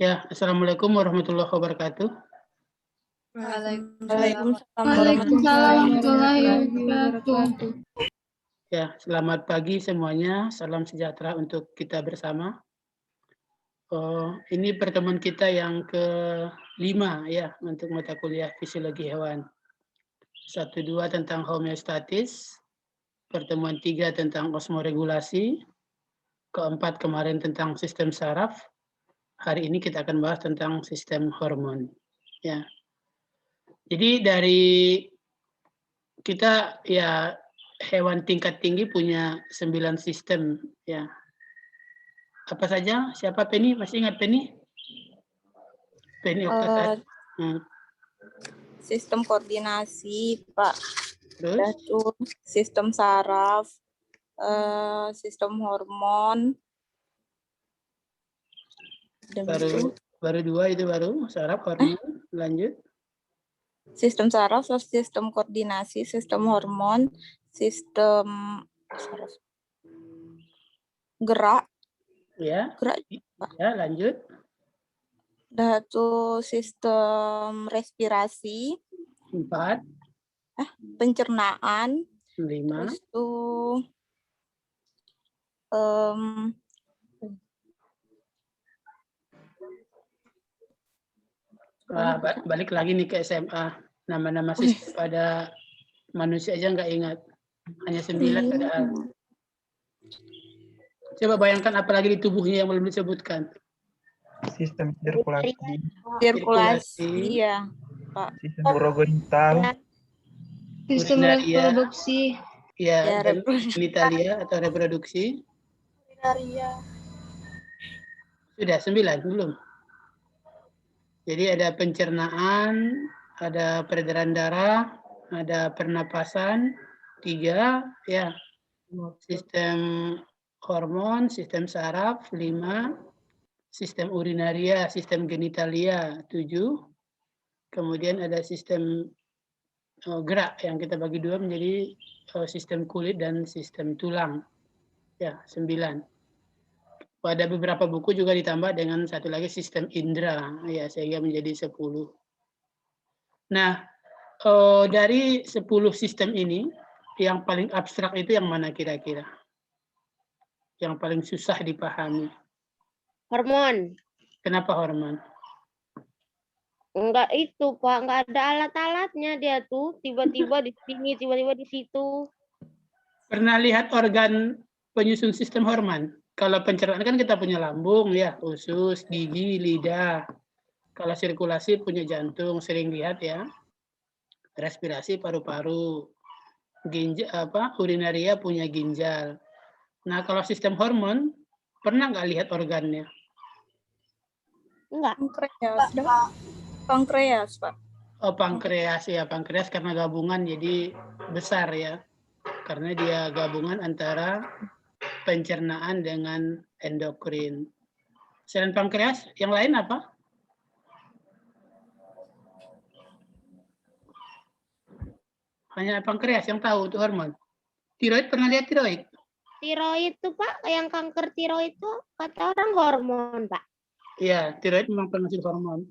Ya, assalamualaikum warahmatullahi wabarakatuh. Waalaikumsalam warahmatullahi wabarakatuh. Ya, selamat pagi semuanya. Salam sejahtera untuk kita bersama. Ini pertemuan kita yang ke-5 ya untuk mata kuliah fisiologi hewan. 1, 2 tentang homeostatis, pertemuan 3 tentang osmoregulasi, keempat kemarin tentang sistem saraf. Hari ini kita akan bahas tentang sistem hormon. Ya. Jadi dari kita ya hewan tingkat tinggi punya 9 sistem ya. Apa saja? Siapa Penny? Masih ingat Penny? Penny Oktasari. Sistem koordinasi, Pak. Terus? Sistem saraf, sistem hormon. Baru 2 itu baru saraf hormon. Lanjut. Sistem saraf, sistem koordinasi, sistem hormon, sistem gerak. Ya. Gerak. Ya, lanjut. Sistem respirasi. 4. Pencernaan. 5. Terus balik lagi nih ke SMA. Nama-nama sistem pada manusia aja nggak ingat. Hanya 9 padahal. Coba bayangkan apa lagi di tubuhnya yang belum disebutkan. Sistem sirkulasi. Sirkulasi, ya, Pak. Sistem urogenital. Sistem reproduksi. Ya, dan genitalia atau reproduksi. Sudah 9 belum? Jadi ada pencernaan, ada peredaran darah, ada pernapasan, 3 ya. Sistem hormon, sistem saraf, 5. Sistem urinaria, sistem genitalia, 7. Kemudian ada sistem gerak yang kita bagi 2 menjadi sistem kulit dan sistem tulang. Ya, 9. Pada beberapa buku juga ditambah dengan satu lagi sistem indera, ya sehingga menjadi 10. Nah, dari 10 sistem ini, yang paling abstrak itu yang mana kira-kira? Yang paling susah dipahami? Hormon. Kenapa hormon? Enggak itu, Pak. Enggak ada alat-alatnya dia tuh. Tiba-tiba di sini, tiba-tiba di situ. Pernah lihat organ penyusun sistem hormon? Kalau pencernaan kan kita punya lambung ya, usus, gigi, lidah. Kalau sirkulasi punya jantung, sering lihat ya. Respirasi paru-paru. Urinaria punya ginjal. Nah, kalau sistem hormon, pernah nggak lihat organnya? Enggak. Pankreas, Pak. Oh, pankreas ya. Pankreas karena gabungan jadi besar ya. Karena dia gabungan antara pencernaan dengan endokrin. Selain pankreas, yang lain apa? Hanya pankreas yang tahu itu hormon. Tiroid, pernah lihat tiroid? Tiroid itu, Pak, yang kanker tiroid itu kata orang hormon, Pak. Iya, tiroid memang penghasil hormon.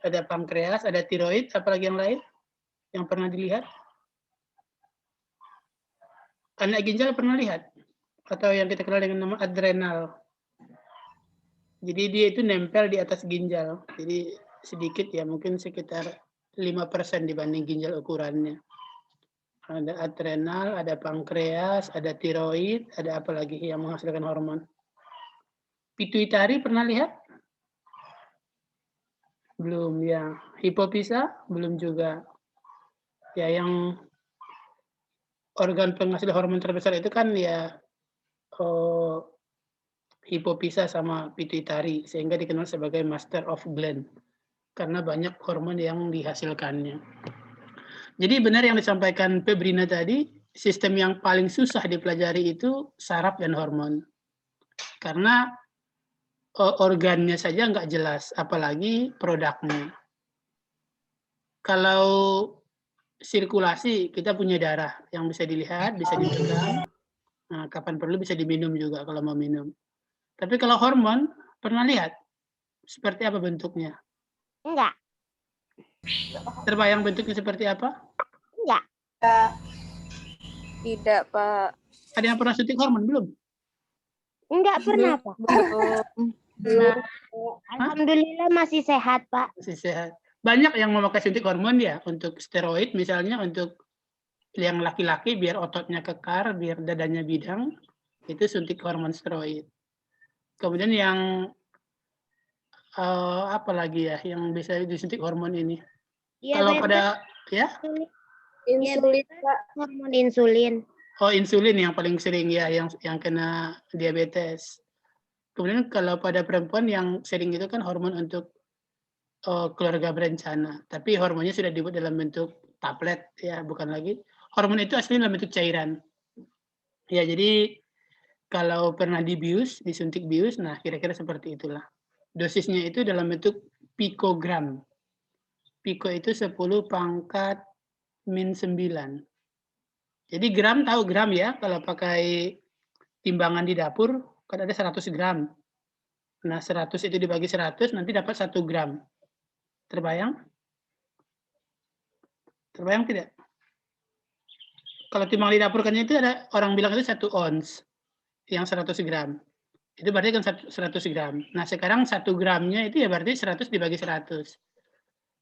Ada pankreas, ada tiroid, apalagi yang lain yang pernah dilihat? Anak ginjal pernah lihat? Atau yang kita kenal dengan nama adrenal. Jadi dia itu nempel di atas ginjal. Jadi sedikit ya, mungkin sekitar 5% dibanding ginjal ukurannya. Ada adrenal, ada pankreas, ada tiroid, ada apa lagi yang menghasilkan hormon? Pituitari pernah lihat? Belum ya. Hipofisa? Belum juga. Ya, yang organ penghasil hormon terbesar itu kan ya hipofisa sama pituitari, sehingga dikenal sebagai master of gland. Karena banyak hormon yang dihasilkannya. Jadi benar yang disampaikan Febrina tadi, sistem yang paling susah dipelajari itu saraf dan hormon. Karena organnya saja nggak jelas, apalagi produknya. Kalau sirkulasi, kita punya darah yang bisa dilihat, bisa dipegang. Nah, kapan perlu bisa diminum juga kalau mau minum. Tapi kalau hormon, pernah lihat? seperti apa bentuknya? Enggak. Terbayang bentuknya seperti apa? Enggak. Tidak, Pak. Ada yang pernah suntik hormon belum? Enggak pernah, Pak. Belum. Alhamdulillah masih sehat, Pak. Masih sehat. Banyak yang memakai suntik hormon ya, untuk steroid misalnya, untuk yang laki-laki biar ototnya kekar, biar dadanya bidang, itu suntik hormon steroid. Kemudian yang apa lagi ya yang bisa disuntik hormon ini? Kalau pada ya? Insulin, Pak. Hormon insulin. Oh, insulin yang paling sering ya, yang kena diabetes. Kemudian kalau pada perempuan yang sering itu kan hormon untuk keluarga berencana, tapi hormonnya sudah dibuat dalam bentuk tablet ya, bukan lagi. Hormon itu aslinya dalam bentuk cairan. Ya, jadi kalau pernah dibius, disuntik bius, nah kira-kira seperti itulah. Dosisnya itu dalam bentuk pikogram. Piko itu 10 pangkat min 9. Jadi gram, tahu gram ya, kalau pakai timbangan di dapur, kan ada 100 gram. Nah, 100 itu dibagi 100, nanti dapat 1 gram. Terbayang? Terbayang tidak? Kalau timbang di dapur kan itu ada, orang bilang itu 1 ons, yang 100 gram. Itu berarti kan 100 gram. Nah, sekarang 1 gramnya itu ya berarti 100 dibagi 100.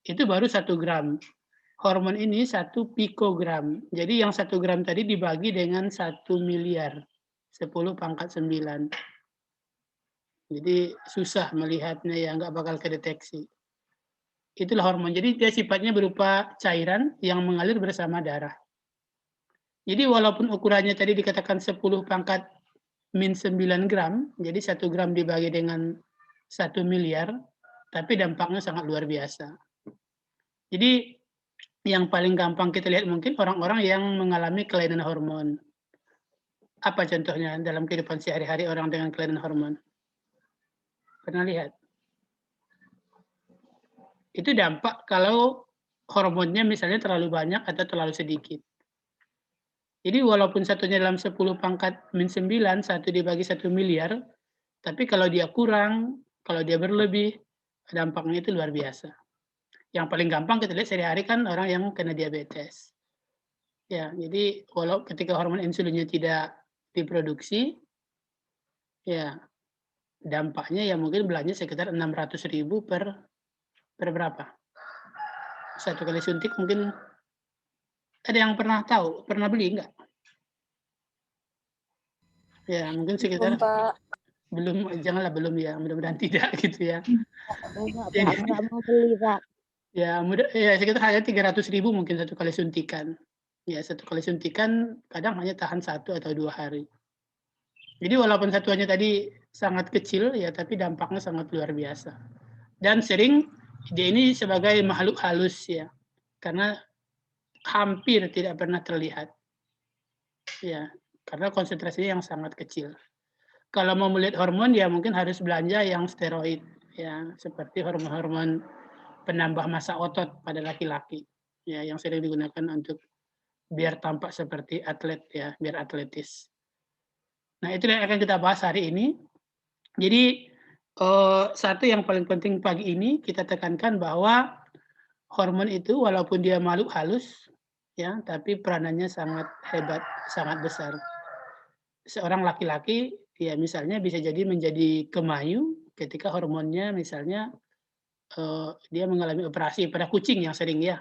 Itu baru 1 gram. Hormon ini 1 pikogram. Jadi yang 1 gram tadi dibagi dengan 1 miliar. 10 pangkat 9. Jadi susah melihatnya ya, nggak bakal kedeteksi. Itulah hormon. Jadi dia sifatnya berupa cairan yang mengalir bersama darah. Jadi walaupun ukurannya tadi dikatakan 10 pangkat min 9 gram, jadi 1 gram dibagi dengan 1 miliar, tapi dampaknya sangat luar biasa. Jadi yang paling gampang kita lihat mungkin orang-orang yang mengalami kelainan hormon. Apa contohnya dalam kehidupan sehari-hari orang dengan kelainan hormon? Pernah lihat? Itu dampak kalau hormonnya misalnya terlalu banyak atau terlalu sedikit. Jadi walaupun satunya dalam 10 pangkat min 9, 1 dibagi 1 miliar, tapi kalau dia kurang, kalau dia berlebih, dampaknya itu luar biasa. Yang paling gampang kita lihat sehari-hari kan orang yang kena diabetes. Ya, jadi walau ketika hormon insulinnya tidak diproduksi, ya dampaknya ya mungkin belanja sekitar 600.000 per berapa? Satu kali suntik mungkin. Ada yang pernah tahu, pernah beli enggak? Ya, mungkin sekitar belum, janganlah belum ya, mudah-mudahan tidak gitu ya. Enggak mau beli, Pak. Ya, sekitar hanya 300.000 mungkin satu kali suntikan. Ya, satu kali suntikan kadang hanya tahan 1 atau 2 hari. Jadi walaupun satuannya tadi sangat kecil ya, tapi dampaknya sangat luar biasa. Dan sering dia ini sebagai makhluk halus ya, karena hampir tidak pernah terlihat. Ya, karena konsentrasinya yang sangat kecil. Kalau mau melihat hormon ya mungkin harus belanja yang steroid ya, seperti hormon-hormon penambah massa otot pada laki-laki. Ya, yang sering digunakan untuk biar tampak seperti atlet ya, biar atletis. Nah, itu yang akan kita bahas hari ini. Jadi satu yang paling penting pagi ini kita tekankan bahwa hormon itu walaupun dia makhluk halus ya, tapi peranannya sangat hebat, sangat besar. Seorang laki-laki ya misalnya bisa jadi menjadi kemayu ketika hormonnya misalnya dia mengalami operasi pada kucing yang sering ya.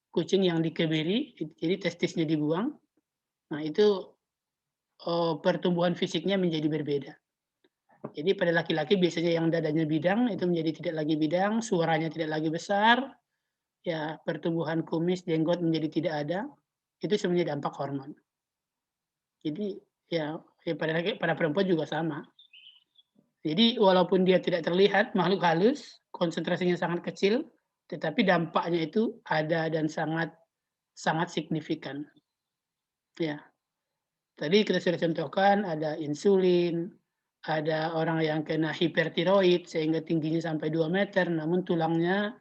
Kucing yang dikebiri, jadi testisnya dibuang. Nah, itu pertumbuhan fisiknya menjadi berbeda. Jadi pada laki-laki biasanya yang dadanya bidang itu menjadi tidak lagi bidang, suaranya tidak lagi besar, ya pertumbuhan kumis, jenggot menjadi tidak ada. Itu sebenarnya dampak hormon. Jadi ya pada perempuan juga sama. Jadi walaupun dia tidak terlihat makhluk halus, konsentrasinya sangat kecil, tetapi dampaknya itu ada dan sangat signifikan. Ya. Tadi kita sudah contohkan ada insulin, ada orang yang kena hipertiroid sehingga tingginya sampai 2 meter namun tulangnya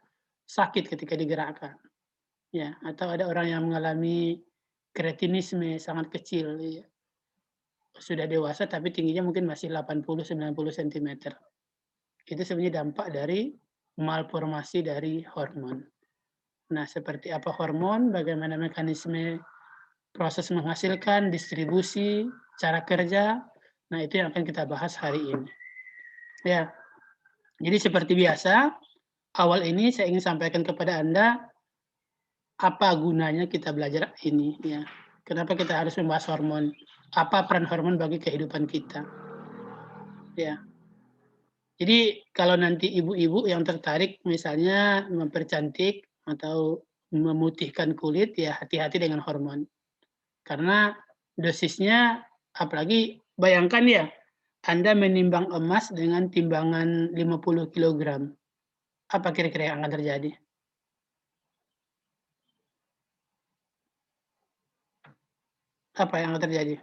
sakit ketika digerakkan. Ya, atau ada orang yang mengalami kretinisme sangat kecil ya. Sudah dewasa tapi tingginya mungkin masih 80-90 cm. Itu sebenarnya dampak dari malformasi dari hormon. Nah, seperti apa hormon, bagaimana mekanisme proses menghasilkan, distribusi, cara kerja, nah itu yang akan kita bahas hari ini. Ya, jadi seperti biasa, awal ini saya ingin sampaikan kepada Anda apa gunanya kita belajar ini. Ya, kenapa kita harus membahas hormon? Apa peran hormon bagi kehidupan kita? Ya, jadi kalau nanti ibu-ibu yang tertarik misalnya mempercantik atau memutihkan kulit, ya hati-hati dengan hormon. Karena dosisnya, apalagi bayangkan ya, Anda menimbang emas dengan timbangan 50 kg. Apa kira-kira yang akan terjadi? Apa yang akan terjadi?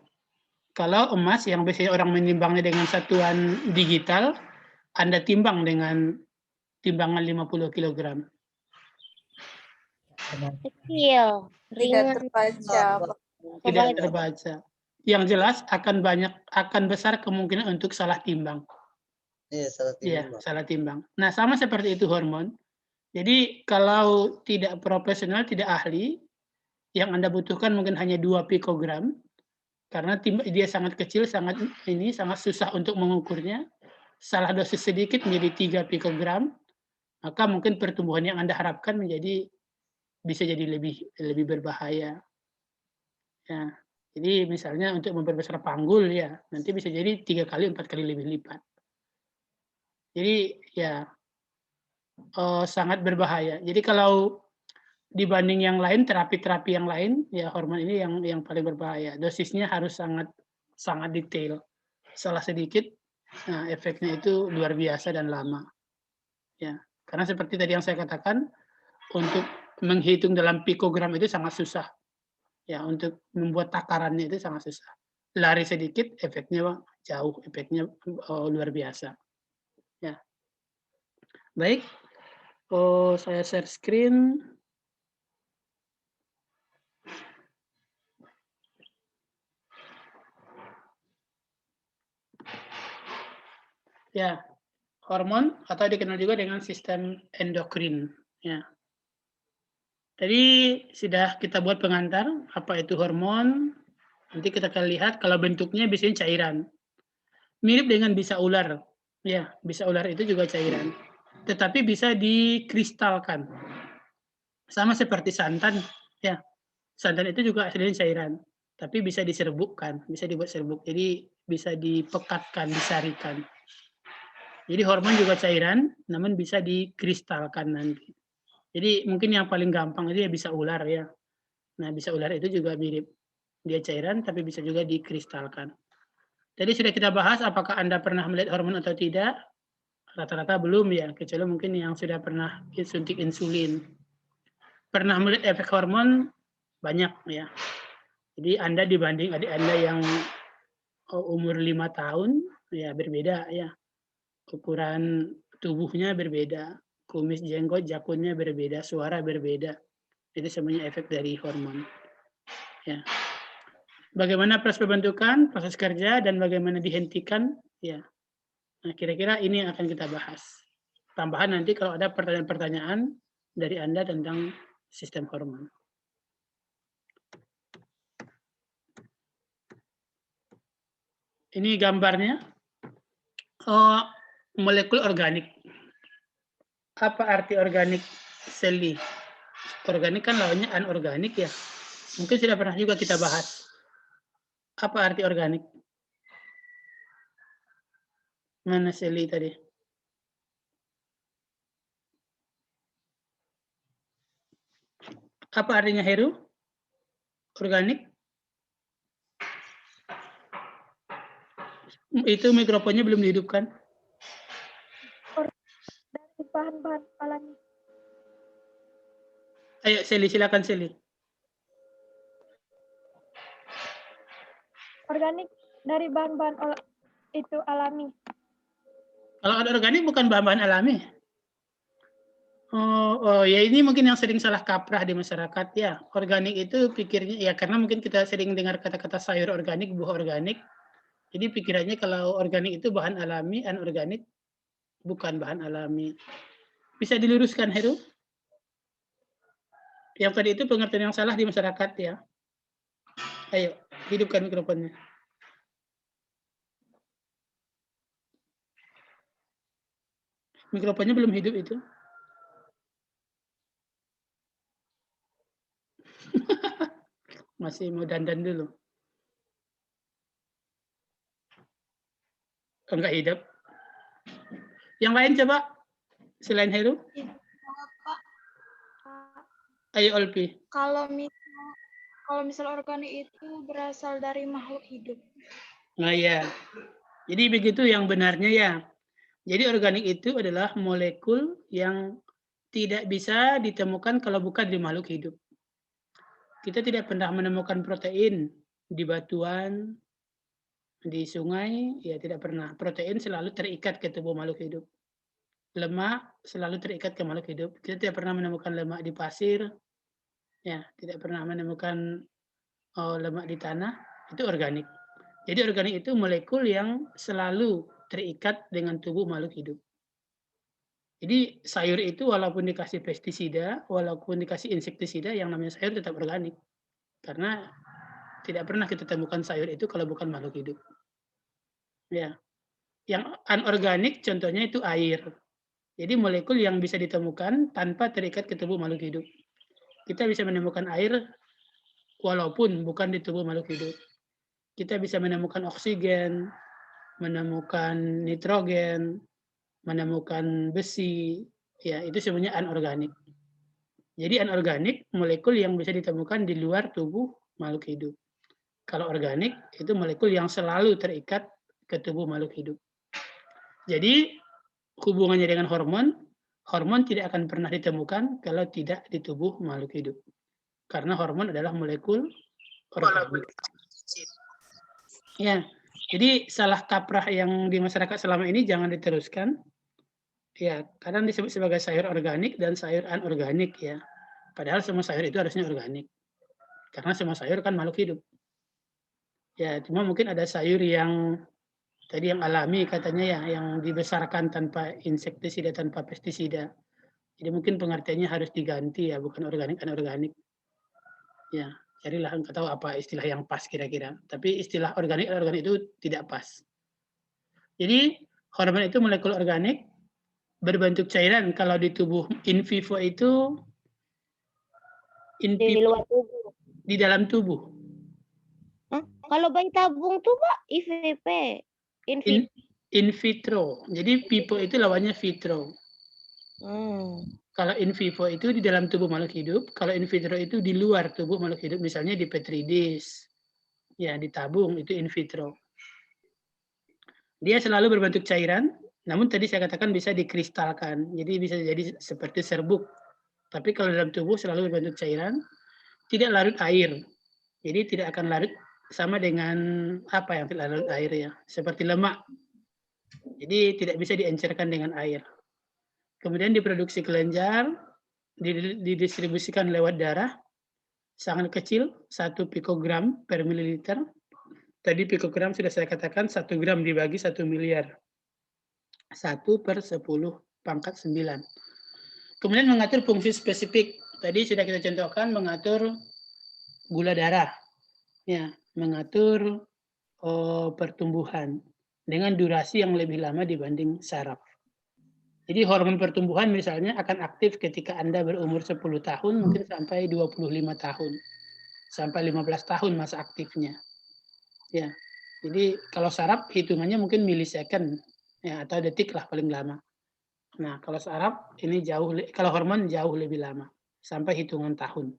Kalau emas yang biasanya orang menimbangnya dengan satuan digital, Anda timbang dengan timbangan 50 kg. Kecil, Tidak ringan. terbaca, Pak. Tidak terbaca. Yang jelas akan besar kemungkinan untuk salah timbang. Iya, salah Iya, timbang. salah timbang. Nah, sama seperti itu hormon. Jadi kalau tidak profesional, tidak ahli, yang Anda butuhkan mungkin hanya 2 pikogram, karena dia sangat kecil, sangat susah untuk mengukurnya. Salah dosis sedikit menjadi 3 pikogram, maka mungkin pertumbuhan yang Anda harapkan bisa jadi lebih berbahaya. Ya, jadi misalnya untuk memperbesar panggul ya, nanti bisa jadi 3 kali, 4 kali lebih lipat. Jadi ya sangat berbahaya. Jadi kalau dibanding yang lain, terapi-terapi yang lain, ya hormon ini yang paling berbahaya. Dosisnya harus sangat detail. Salah sedikit, nah efeknya itu luar biasa dan lama. Ya, karena seperti tadi yang saya katakan, untuk menghitung dalam pikogram itu sangat susah. Ya, untuk membuat takarannya itu sangat susah. Lari sedikit, efeknya jauh, efeknya luar biasa. Ya, baik. Saya share screen. Ya, hormon atau dikenal juga dengan sistem endokrin. Ya. Tadi sudah kita buat pengantar apa itu hormon. Nanti kita akan lihat kalau bentuknya biasanya cairan. Mirip dengan bisa ular. Ya, bisa ular itu juga cairan. Tetapi bisa dikristalkan. Sama seperti santan. Ya, santan itu juga aslinya cairan. Tapi bisa diserbukkan, bisa dibuat serbuk. Jadi bisa dipekatkan, disarikan. Jadi hormon juga cairan, namun bisa dikristalkan nanti. Jadi mungkin yang paling gampang itu ya bisa ular ya. Nah, bisa ular itu juga mirip. Dia cairan tapi bisa juga dikristalkan. Tadi sudah kita bahas apakah Anda pernah melihat hormon atau tidak. Rata-rata belum ya, kecuali mungkin yang sudah pernah suntik insulin. Pernah melihat efek hormon banyak ya. Jadi Anda dibanding adik Anda yang umur 5 tahun ya berbeda ya. Ukuran tubuhnya berbeda, kumis, jenggot, jakunnya berbeda, suara berbeda. Itu semuanya efek dari hormon. Ya. Bagaimana proses pembentukan, proses kerja, dan bagaimana dihentikan, ya. Nah, kira-kira ini yang akan kita bahas. Tambahan nanti kalau ada pertanyaan-pertanyaan dari Anda tentang sistem hormon. Ini gambarnya. Molekul organik. Apa arti organik, Sally? Organik kan lawannya anorganik ya. Mungkin sudah pernah juga kita bahas. Apa arti organik? Mana Sally tadi? Apa artinya Heru? Organik? Itu mikrofonnya belum dihidupkan. Dari bahan-bahan alami. Ayo Sally, silakan Sally. Organik dari bahan-bahan itu alami. Kalau ada organik bukan bahan-bahan alami. Oh ya ini mungkin yang sering salah kaprah di masyarakat ya. Organik itu pikirnya ya karena mungkin kita sering dengar kata-kata sayur organik, buah organik. Jadi pikirannya kalau organik itu bahan alami, anorganik bukan bahan alami. Bisa diluruskan, Heru? Yang tadi itu pengertian yang salah di masyarakat ya. Ayo, hidupkan mikrofonnya. Mikrofonnya belum hidup itu. Masih mau dandan dulu. Enggak hidup. Yang lain coba, selain Heru. Pak, Ayo, Olpi. kalau misal organik itu berasal dari makhluk hidup. Nah ya, jadi begitu yang benarnya ya. Jadi organik itu adalah molekul yang tidak bisa ditemukan kalau bukan di makhluk hidup. Kita tidak pernah menemukan protein di batuan, di sungai, ya tidak pernah. Protein selalu terikat ke tubuh makhluk hidup. Lemak selalu terikat ke makhluk hidup. Kita tidak pernah menemukan lemak di pasir, ya tidak pernah menemukan lemak di tanah, itu organik. Jadi organik itu molekul yang selalu terikat dengan tubuh makhluk hidup. Jadi sayur itu walaupun dikasih pestisida, walaupun dikasih insektisida, yang namanya sayur tetap organik. Karena tidak pernah kita temukan sayur itu kalau bukan makhluk hidup. Ya. Yang anorganik contohnya itu air. Jadi molekul yang bisa ditemukan tanpa terikat ke tubuh makhluk hidup. Kita bisa menemukan air walaupun bukan di tubuh makhluk hidup. Kita bisa menemukan oksigen, menemukan nitrogen, menemukan besi, ya itu semuanya anorganik. Jadi anorganik molekul yang bisa ditemukan di luar tubuh makhluk hidup. Kalau organik itu molekul yang selalu terikat ke tubuh makhluk hidup. Jadi hubungannya dengan hormon, hormon tidak akan pernah ditemukan kalau tidak di tubuh makhluk hidup. Karena hormon adalah molekul organik. Ya, jadi salah kaprah yang di masyarakat selama ini jangan diteruskan. Ya, kadang disebut sebagai sayur organik dan sayur anorganik ya. Padahal semua sayur itu harusnya organik. Karena semua sayur kan makhluk hidup. Ya, cuma mungkin ada sayur yang tadi yang alami katanya ya, yang dibesarkan tanpa insektisida, tanpa pestisida. Jadi mungkin pengertiannya harus diganti ya, bukan organik, anorganik. Ya, carilah engkau tahu apa istilah yang pas kira-kira. Tapi istilah organik, anorganik itu tidak pas. Jadi hormon itu molekul organik berbentuk cairan. Kalau di tubuh in vivo itu Di luar tubuh. di dalam tubuh. Kalau bayi tabung tuh Pak, IVP. In vitro. Jadi vivo itu lawannya vitro. Kalau in vivo itu di dalam tubuh makhluk hidup, kalau in vitro itu di luar tubuh makhluk hidup, misalnya di petri dish, ya di tabung itu in vitro. Dia selalu berbentuk cairan, namun tadi saya katakan bisa dikristalkan, jadi bisa jadi seperti serbuk. Tapi kalau dalam tubuh selalu berbentuk cairan, tidak larut air. Jadi tidak akan larut sama dengan apa yang tidak larut air ya, seperti lemak. Jadi tidak bisa diencerkan dengan air. Kemudian diproduksi kelenjar, didistribusikan lewat darah, sangat kecil, 1 pikogram per mililiter. Tadi pikogram sudah saya katakan 1 gram dibagi 1 miliar. 1/10⁹. Kemudian mengatur fungsi spesifik. Tadi sudah kita contohkan mengatur gula darah. Ya, mengatur pertumbuhan dengan durasi yang lebih lama dibanding saraf. Jadi hormon pertumbuhan misalnya akan aktif ketika Anda berumur 10 tahun mungkin sampai 25 tahun. Sampai 15 tahun masa aktifnya. Ya. Jadi kalau saraf hitungannya mungkin milisecond ya atau detik lah paling lama. Nah, kalau saraf ini kalau hormon jauh lebih lama sampai hitungan tahun.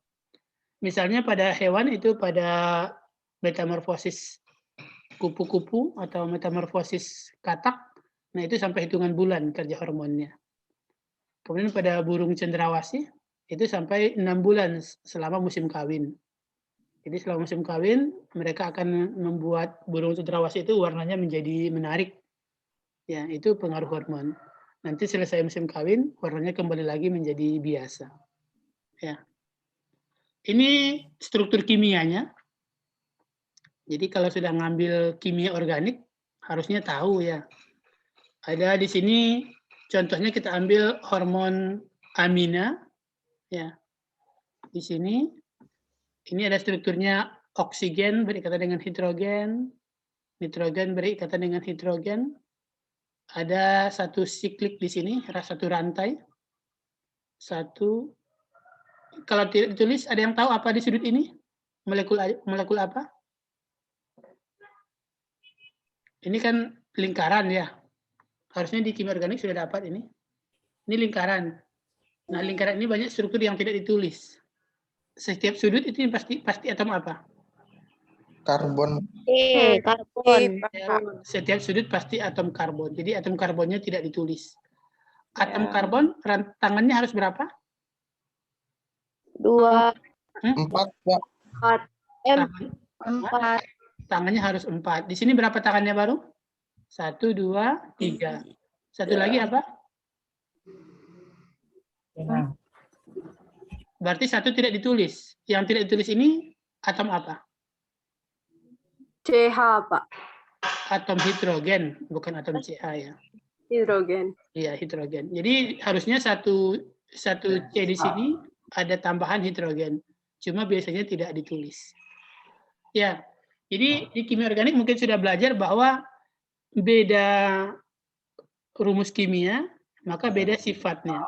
Misalnya pada hewan itu pada metamorfosis kupu-kupu atau metamorfosis katak, nah itu sampai hitungan bulan kerja hormonnya. Kemudian pada burung cendrawasih itu sampai 6 bulan selama musim kawin. Jadi selama musim kawin mereka akan membuat burung cendrawasih itu warnanya menjadi menarik. Ya, itu pengaruh hormon. Nanti selesai musim kawin warnanya kembali lagi menjadi biasa. Ya. Ini struktur kimianya. Jadi kalau sudah ngambil kimia organik harusnya tahu ya. Ada di sini Contohnya kita ambil hormon amina, ya. Di sini, ini ada strukturnya oksigen berikatan dengan hidrogen, nitrogen berikatan dengan hidrogen. Ada satu siklik di sini, satu rantai. Satu. Kalau tidak ditulis, ada yang tahu apa di sudut ini? Molekul apa? Ini kan lingkaran ya. Harusnya di kimia organik sudah dapat ini. Ini lingkaran. Nah, lingkaran ini banyak struktur yang tidak ditulis. Setiap sudut itu pasti atom apa? Karbon. Karbon. Ya, setiap sudut pasti atom karbon. Jadi atom karbonnya tidak ditulis. Atom karbon tangannya harus berapa? 2, 4, Pak. 4. Tangannya harus 4. Di sini berapa tangannya baru? 1, 2, 3. Satu lagi apa? Berarti satu tidak ditulis. Yang tidak ditulis ini atom apa? CH, Pak. Atom hidrogen, bukan atom Ca ya. Hidrogen. Iya, hidrogen. Jadi harusnya satu C di sini ada tambahan hidrogen. Cuma biasanya tidak ditulis. Ya. Jadi di kimia organik mungkin sudah belajar bahwa beda rumus kimia, maka beda sifatnya.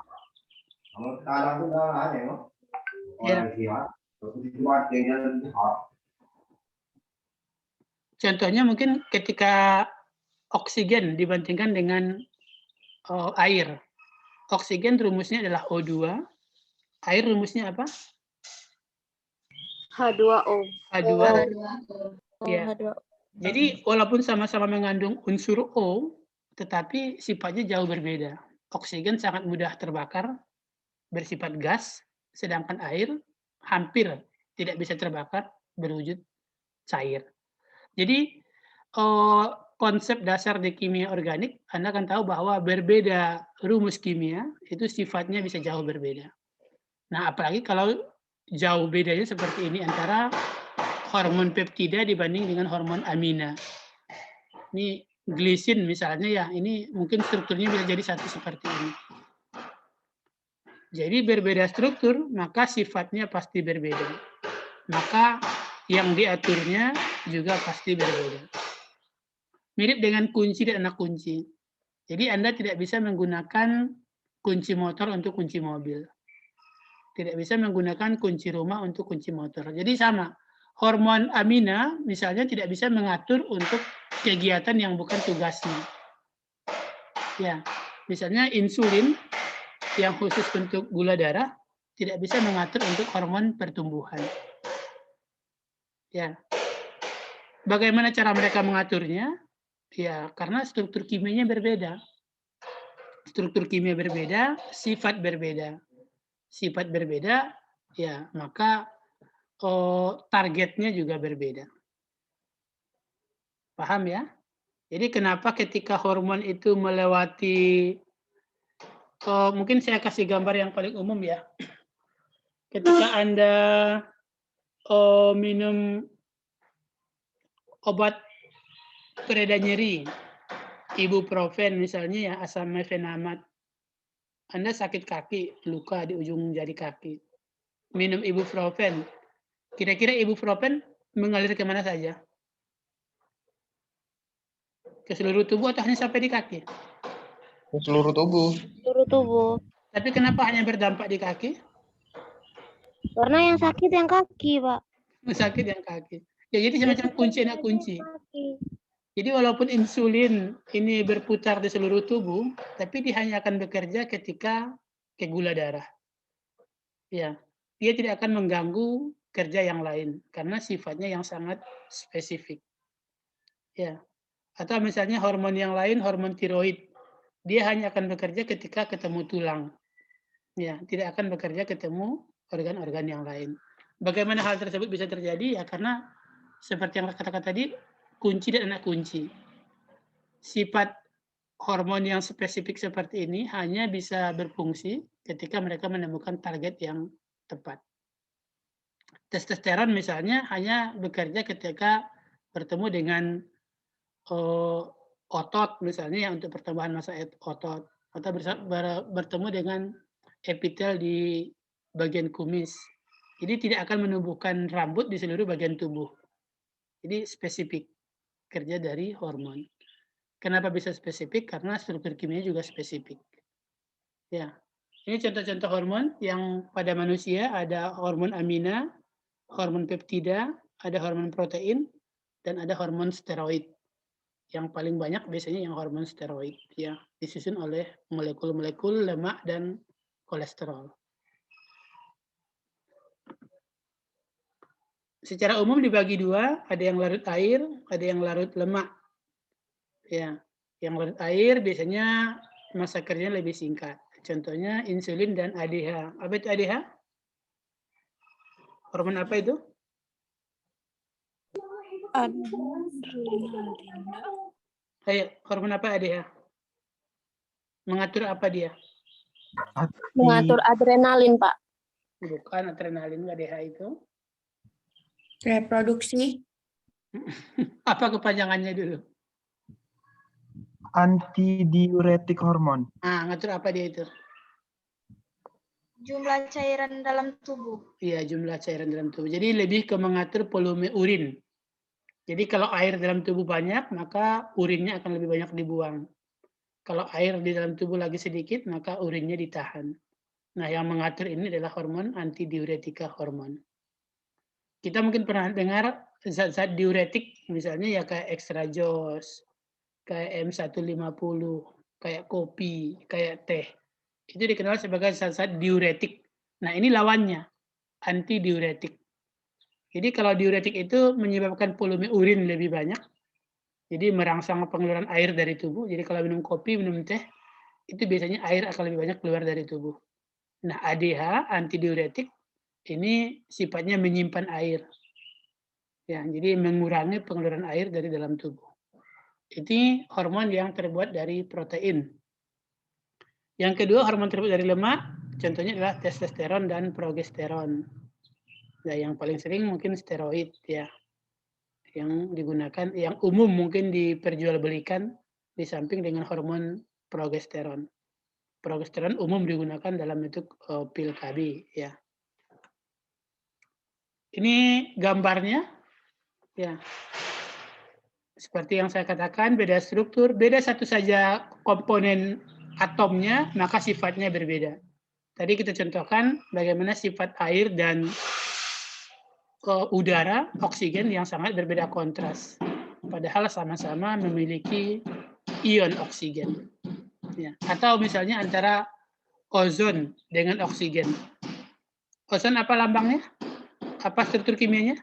Ya. Contohnya mungkin ketika oksigen dibandingkan dengan air. Oksigen rumusnya adalah O2. Air rumusnya apa? H2O. H2. Ya. H2O. Jadi walaupun sama-sama mengandung unsur O, tetapi sifatnya jauh berbeda. Oksigen sangat mudah terbakar, bersifat gas, sedangkan air hampir tidak bisa terbakar, berwujud cair. Jadi konsep dasar di kimia organik, Anda akan tahu bahwa berbeda rumus kimia itu sifatnya bisa jauh berbeda. Nah, apalagi kalau jauh bedanya seperti ini antara hormon peptida dibanding dengan hormon amina. Ini glisin misalnya ya, ini mungkin strukturnya bisa jadi satu seperti ini. Jadi berbeda struktur, maka sifatnya pasti berbeda. Maka yang diaturnya juga pasti berbeda. Mirip dengan kunci dan anak kunci. Jadi Anda tidak bisa menggunakan kunci motor untuk kunci mobil. Tidak bisa menggunakan kunci rumah untuk kunci motor. Jadi sama. Hormon amina misalnya tidak bisa mengatur untuk kegiatan yang bukan tugasnya. Ya, misalnya insulin yang khusus untuk gula darah tidak bisa mengatur untuk hormon pertumbuhan. Ya. Bagaimana cara mereka mengaturnya? Ya, karena struktur kimianya berbeda. Struktur kimia berbeda, sifat berbeda. Sifat berbeda, ya, maka targetnya juga berbeda. Paham ya? Jadi kenapa ketika hormon itu melewati, mungkin saya kasih gambar yang paling umum ya. Ketika Anda minum obat pereda nyeri, ibuprofen misalnya ya, asam mefenamat. Anda sakit kaki, luka di ujung jari kaki. Minum ibuprofen. Kira-kira ibuprofen mengalir kemana saja? Ke seluruh tubuh atau hanya sampai di kaki? Ke seluruh tubuh. Seluruh tubuh. Tapi kenapa hanya berdampak di kaki? Karena yang sakit yang kaki, Pak. Sakit yang kaki. Ya, jadi semacam kunci anak kunci. Kaki. Jadi walaupun insulin ini berputar di seluruh tubuh, tapi dia hanya akan bekerja ketika ke gula darah. Ya, dia tidak akan mengganggu kerja yang lain karena sifatnya yang sangat spesifik. Ya. Atau misalnya hormon yang lain, hormon tiroid, dia hanya akan bekerja ketika ketemu tulang. Ya, tidak akan bekerja ketemu organ-organ yang lain. Bagaimana hal tersebut bisa terjadi? Ya karena seperti yang katakan tadi, kunci dan anak kunci. Sifat hormon yang spesifik seperti ini hanya bisa berfungsi ketika mereka menemukan target yang tepat. Testosteron misalnya hanya bekerja ketika bertemu dengan otot misalnya ya, untuk pertambahan massa otot, atau bertemu dengan epitel di bagian kumis. Jadi tidak akan menumbuhkan rambut di seluruh bagian tubuh. Jadi spesifik kerja dari hormon. Kenapa bisa spesifik? Karena struktur kimia juga spesifik. Ya, ini contoh-contoh hormon yang pada manusia ada hormon amina, hormon peptida, ada hormon protein, dan ada hormon steroid. Yang paling banyak biasanya yang hormon steroid, ya, disusun oleh molekul-molekul lemak dan kolesterol. Secara umum dibagi dua, ada yang larut air, ada yang larut lemak. Ya, yang larut air biasanya masa kerjanya lebih singkat. Contohnya insulin dan ADH. Apa itu ADH? Hormon apa itu? Ayo, hormon apa ADH? Mengatur apa dia? Mengatur adrenalin, Pak. Bukan adrenalin, ADH itu. Reproduksi. Apa kepanjangannya dulu? Antidiuretik hormon. Ngatur apa dia itu? Jumlah cairan dalam tubuh. Iya, jumlah cairan dalam tubuh. Jadi lebih ke mengatur volume urin. Jadi kalau air dalam tubuh banyak, maka urinnya akan lebih banyak dibuang. Kalau air di dalam tubuh lagi sedikit, maka urinnya ditahan. Nah, yang mengatur ini adalah hormon antidiuretika hormon. Kita mungkin pernah dengar zat-zat diuretik, misalnya ya kayak ekstrajos, kayak M150, kayak kopi, kayak teh. Itu dikenal sebagai zat-zat diuretik. Nah, ini lawannya, antidiuretik. Jadi kalau diuretik itu menyebabkan volume urin lebih banyak, jadi merangsang pengeluaran air dari tubuh. Jadi kalau minum kopi, minum teh, itu biasanya air akan lebih banyak keluar dari tubuh. Nah, ADH, antidiuretik, ini sifatnya menyimpan air. Ya, jadi mengurangi pengeluaran air dari dalam tubuh. Ini hormon yang terbuat dari protein. Yang kedua, hormon terbuat dari lemak, contohnya adalah testosteron dan progesteron. Nah, yang paling sering mungkin steroid, ya, yang digunakan, yang umum mungkin diperjualbelikan di samping dengan hormon progesteron. Progesteron umum digunakan dalam bentuk pil KB, ya. Ini gambarnya, ya. Seperti yang saya katakan, beda struktur, beda satu saja komponen atomnya, maka sifatnya berbeda. Tadi kita contohkan bagaimana sifat air dan udara, oksigen yang sangat berbeda kontras. Padahal sama-sama memiliki ion oksigen. Ya. Atau misalnya antara ozon dengan oksigen. Ozon apa lambangnya? Apa struktur kimianya?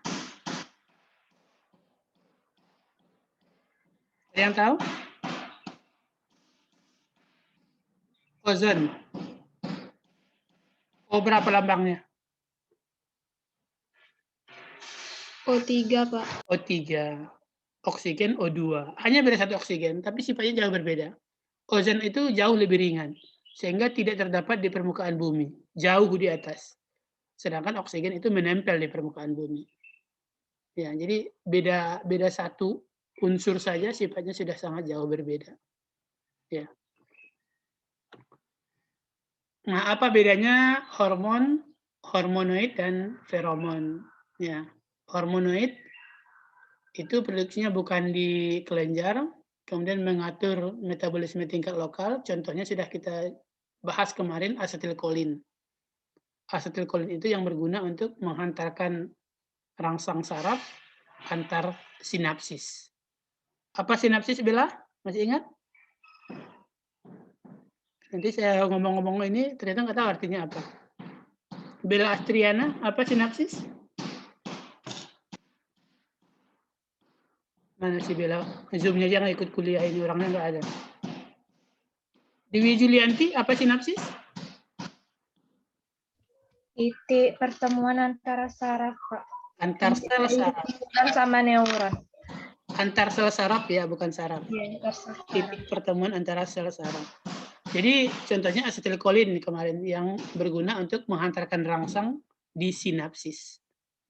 Ada yang tahu? Ozon. O berapa lambangnya? O3, Pak. O3. Oksigen O2. Hanya beda satu oksigen, tapi sifatnya jauh berbeda. Ozon itu jauh lebih ringan, sehingga tidak terdapat di permukaan bumi, jauh di atas. Sedangkan oksigen itu menempel di permukaan bumi. Ya, jadi beda satu unsur saja sifatnya sudah sangat jauh berbeda. Ya. Nah, apa bedanya hormon, hormonoid dan feromon? Ya, hormonoid itu produksinya bukan di kelenjar, kemudian mengatur metabolisme tingkat lokal. Contohnya sudah kita bahas kemarin, asetilkolin. Asetilkolin itu yang berguna untuk menghantarkan rangsang saraf antar sinapsis. Apa sinapsis, Bella? Masih ingat? Nanti saya ngomong-ngomong ini ternyata nggak tahu artinya apa. Bella Astriana, apa sinapsis? Mana si Bella? Zoom-nya aja nggak ikut kuliah ini, orangnya nggak ada. Dewi Julianti, apa sinapsis? Titik pertemuan antara saraf, Pak. Antar sel saraf. Sama neuron. Antar sel saraf ya, bukan saraf. Iya, antar saraf. Titik pertemuan antara sel saraf. Jadi contohnya asetilkolin kemarin yang berguna untuk menghantarkan rangsang di sinapsis.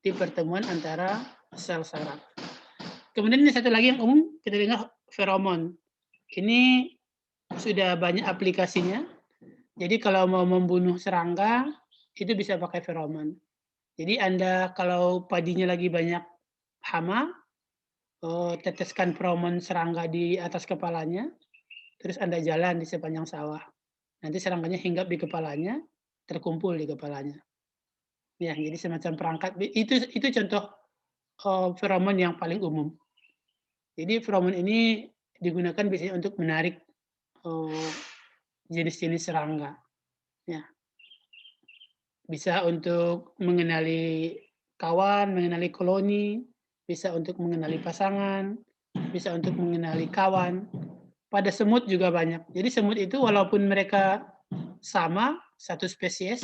Di pertemuan antara sel saraf. Kemudian ini satu lagi yang umum kita dengar feromon. Ini sudah banyak aplikasinya. Jadi kalau mau membunuh serangga, itu bisa pakai feromon. Jadi Anda kalau padinya lagi banyak hama, teteskan feromon serangga di atas kepalanya, terus Anda jalan di sepanjang sawah. Nanti serangganya hinggap di kepalanya, terkumpul di kepalanya. Ya, jadi semacam perangkat. Itu contoh feromon yang paling umum. Jadi feromon ini digunakan biasanya untuk menarik jenis-jenis serangga. Ya. Bisa untuk mengenali kawan, mengenali koloni, bisa untuk mengenali pasangan, bisa untuk mengenali kawan. Pada semut juga banyak. Jadi semut itu walaupun mereka sama, satu spesies,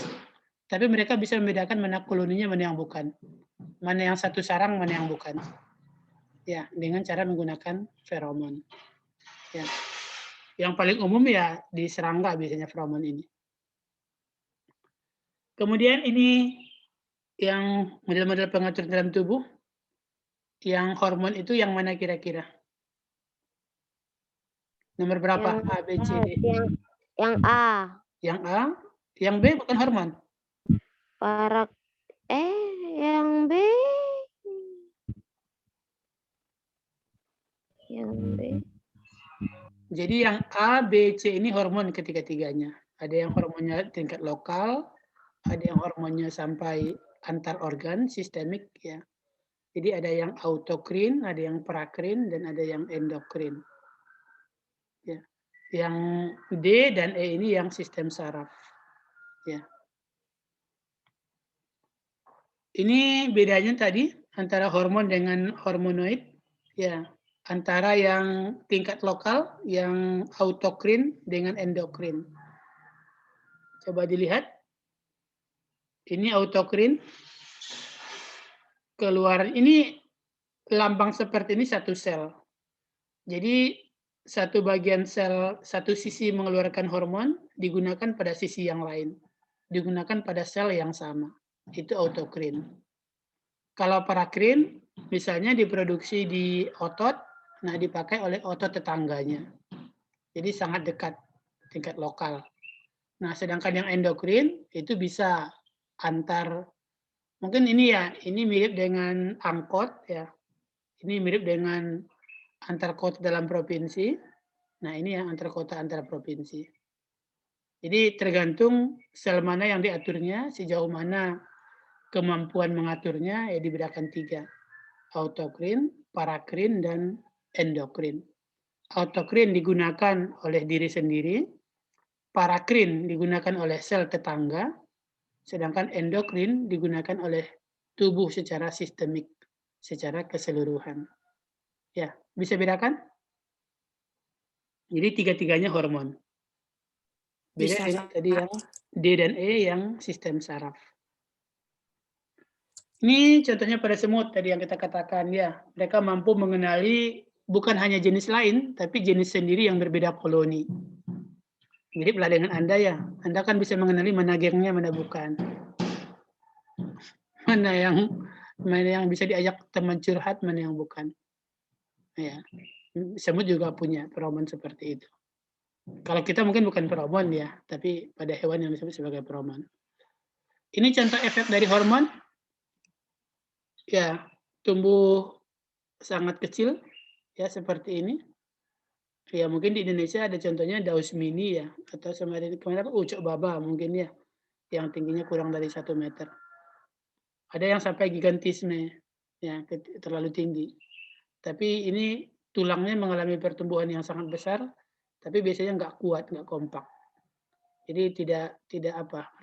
tapi mereka bisa membedakan mana koloninya, mana yang bukan. Mana yang satu sarang, mana yang bukan. Ya, dengan cara menggunakan feromon. Ya. Yang paling umum ya di serangga biasanya feromon ini. Kemudian ini yang model-model pengatur dalam tubuh, yang hormon itu yang mana kira-kira? Nomor berapa? A, B, C, D. Yang A. Yang A, yang B bukan hormon. Yang B. Yang B. Jadi yang A, B, C ini hormon ketiga-tiganya. Ada yang hormonnya tingkat lokal, ada yang hormonnya sampai antar organ, sistemik ya. Jadi ada yang autokrin, ada yang prakrin, dan ada yang endokrin. Ya. Yang D dan E ini yang sistem saraf. Ya. Ini bedanya tadi antara hormon dengan hormonoid. Ya. Antara yang tingkat lokal, yang autokrin dengan endokrin. Coba dilihat. Ini autokrin. Keluar ini lambang seperti ini satu sel. Jadi satu bagian sel, satu sisi mengeluarkan hormon digunakan pada sisi yang lain. Digunakan pada sel yang sama. Itu autokrin. Kalau parakrin, misalnya diproduksi di otot, nah dipakai oleh otot tetangganya. Jadi sangat dekat, tingkat lokal. Nah, sedangkan yang endokrin itu bisa antar, mungkin ini ya, ini mirip dengan angkot ya. Ini mirip dengan antar kota dalam provinsi. Nah, ini yang antar kota antar provinsi. Jadi tergantung sel mana yang diaturnya, sejauh mana kemampuan mengaturnya, ya dibedakan 3. Autokrin, parakrin, dan endokrin. Autokrin digunakan oleh diri sendiri, parakrin digunakan oleh sel tetangga, sedangkan endokrin digunakan oleh tubuh secara sistemik, secara keseluruhan. Ya, bisa bedakan? Jadi tiga-tiganya hormon. Beda Bisa, dengan Kak. tadi yang D dan E yang sistem saraf. Ini contohnya pada semut tadi yang kita katakan ya, mereka mampu mengenali bukan hanya jenis lain, tapi jenis sendiri yang berbeda koloni. Miriplah dengan Anda ya, Anda kan bisa mengenali mana gengnya, mana bukan. Mana yang bisa diajak teman curhat, mana yang bukan. Ya, semut juga punya feromon seperti itu. Kalau kita mungkin bukan feromon ya, tapi pada hewan yang disebut sebagai feromon. Ini contoh efek dari hormon. Ya, tumbuh sangat kecil, ya seperti ini. Ya mungkin di Indonesia ada contohnya daus mini ya, atau kemarin apa ucok baba mungkin ya, yang tingginya kurang dari 1 meter. Ada yang sampai gigantisme, ya terlalu tinggi. Tapi ini tulangnya mengalami pertumbuhan yang sangat besar, tapi biasanya nggak kuat, nggak kompak. Jadi tidak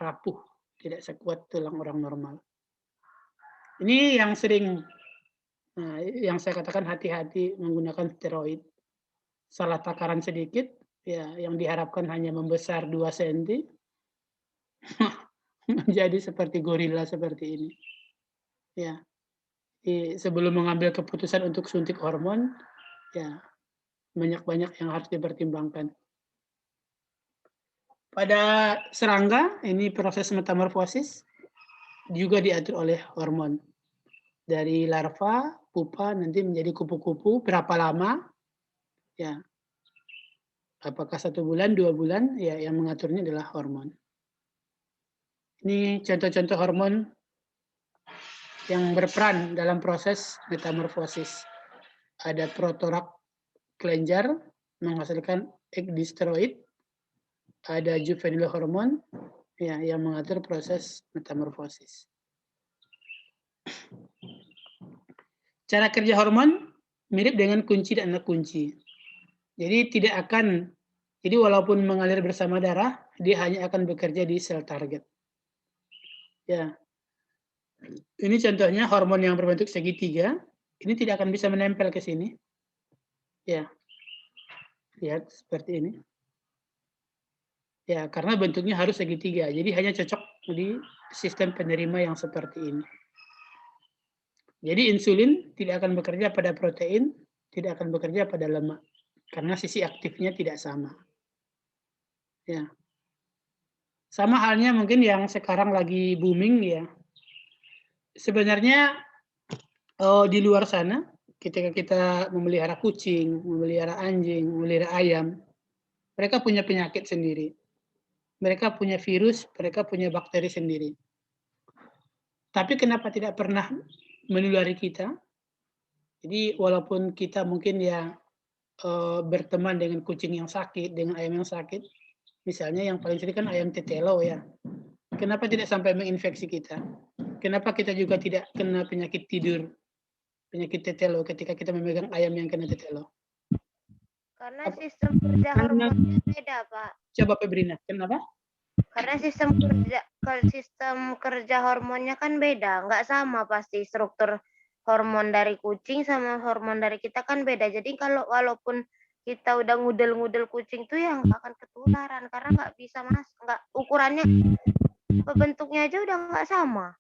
rapuh, tidak sekuat tulang orang normal. Ini yang sering, nah, yang saya katakan hati-hati menggunakan steroid. Salah takaran sedikit, ya yang diharapkan hanya membesar 2 cm, menjadi seperti gorila seperti ini. Ya, sebelum mengambil keputusan untuk suntik hormon, ya banyak-banyak yang harus dipertimbangkan. Pada serangga, ini proses metamorfosis juga diatur oleh hormon. Dari larva, pupa, nanti menjadi kupu-kupu, berapa lama, ya. Apakah 1 bulan, 2 bulan, ya yang mengaturnya adalah hormon. Ini contoh-contoh hormon yang berperan dalam proses metamorfosis. Ada protoractlenjar menghasilkan ecdysteroid, ada juvenile hormon ya, yang mengatur proses metamorfosis. Cara kerja hormon mirip dengan kunci dan anak kunci. Jadi walaupun mengalir bersama darah, dia hanya akan bekerja di sel target. Ya. Ini contohnya hormon yang berbentuk segitiga. Ini tidak akan bisa menempel ke sini. Ya. Lihat seperti ini. Ya, karena bentuknya harus segitiga. Jadi hanya cocok di sistem penerima yang seperti ini. Jadi insulin tidak akan bekerja pada protein, tidak akan bekerja pada lemak. Karena sisi aktifnya tidak sama. Ya. Sama halnya mungkin yang sekarang lagi booming ya. Sebenarnya di luar sana, ketika kita memelihara kucing, memelihara anjing, memelihara ayam, mereka punya penyakit sendiri. Mereka punya virus, mereka punya bakteri sendiri. Tapi kenapa tidak pernah menulari kita? Jadi walaupun kita mungkin ya berteman dengan kucing yang sakit, dengan ayam yang sakit, misalnya yang paling sering kan ayam tetelo ya. Kenapa tidak sampai menginfeksi kita? Kenapa kita juga tidak kena penyakit tidur, penyakit tetelo ketika kita memegang ayam yang kena tetelo? Karena sistem kerja hormonnya beda, Pak. Coba Febrina, kenapa? Karena sistem kerja hormonnya kan beda, nggak sama pasti struktur hormon dari kucing sama hormon dari kita kan beda. Jadi kalau walaupun kita udah ngudel-ngudel kucing tuh ya nggak akan ketularan karena nggak bisa nggak ukurannya bentuknya aja udah nggak sama.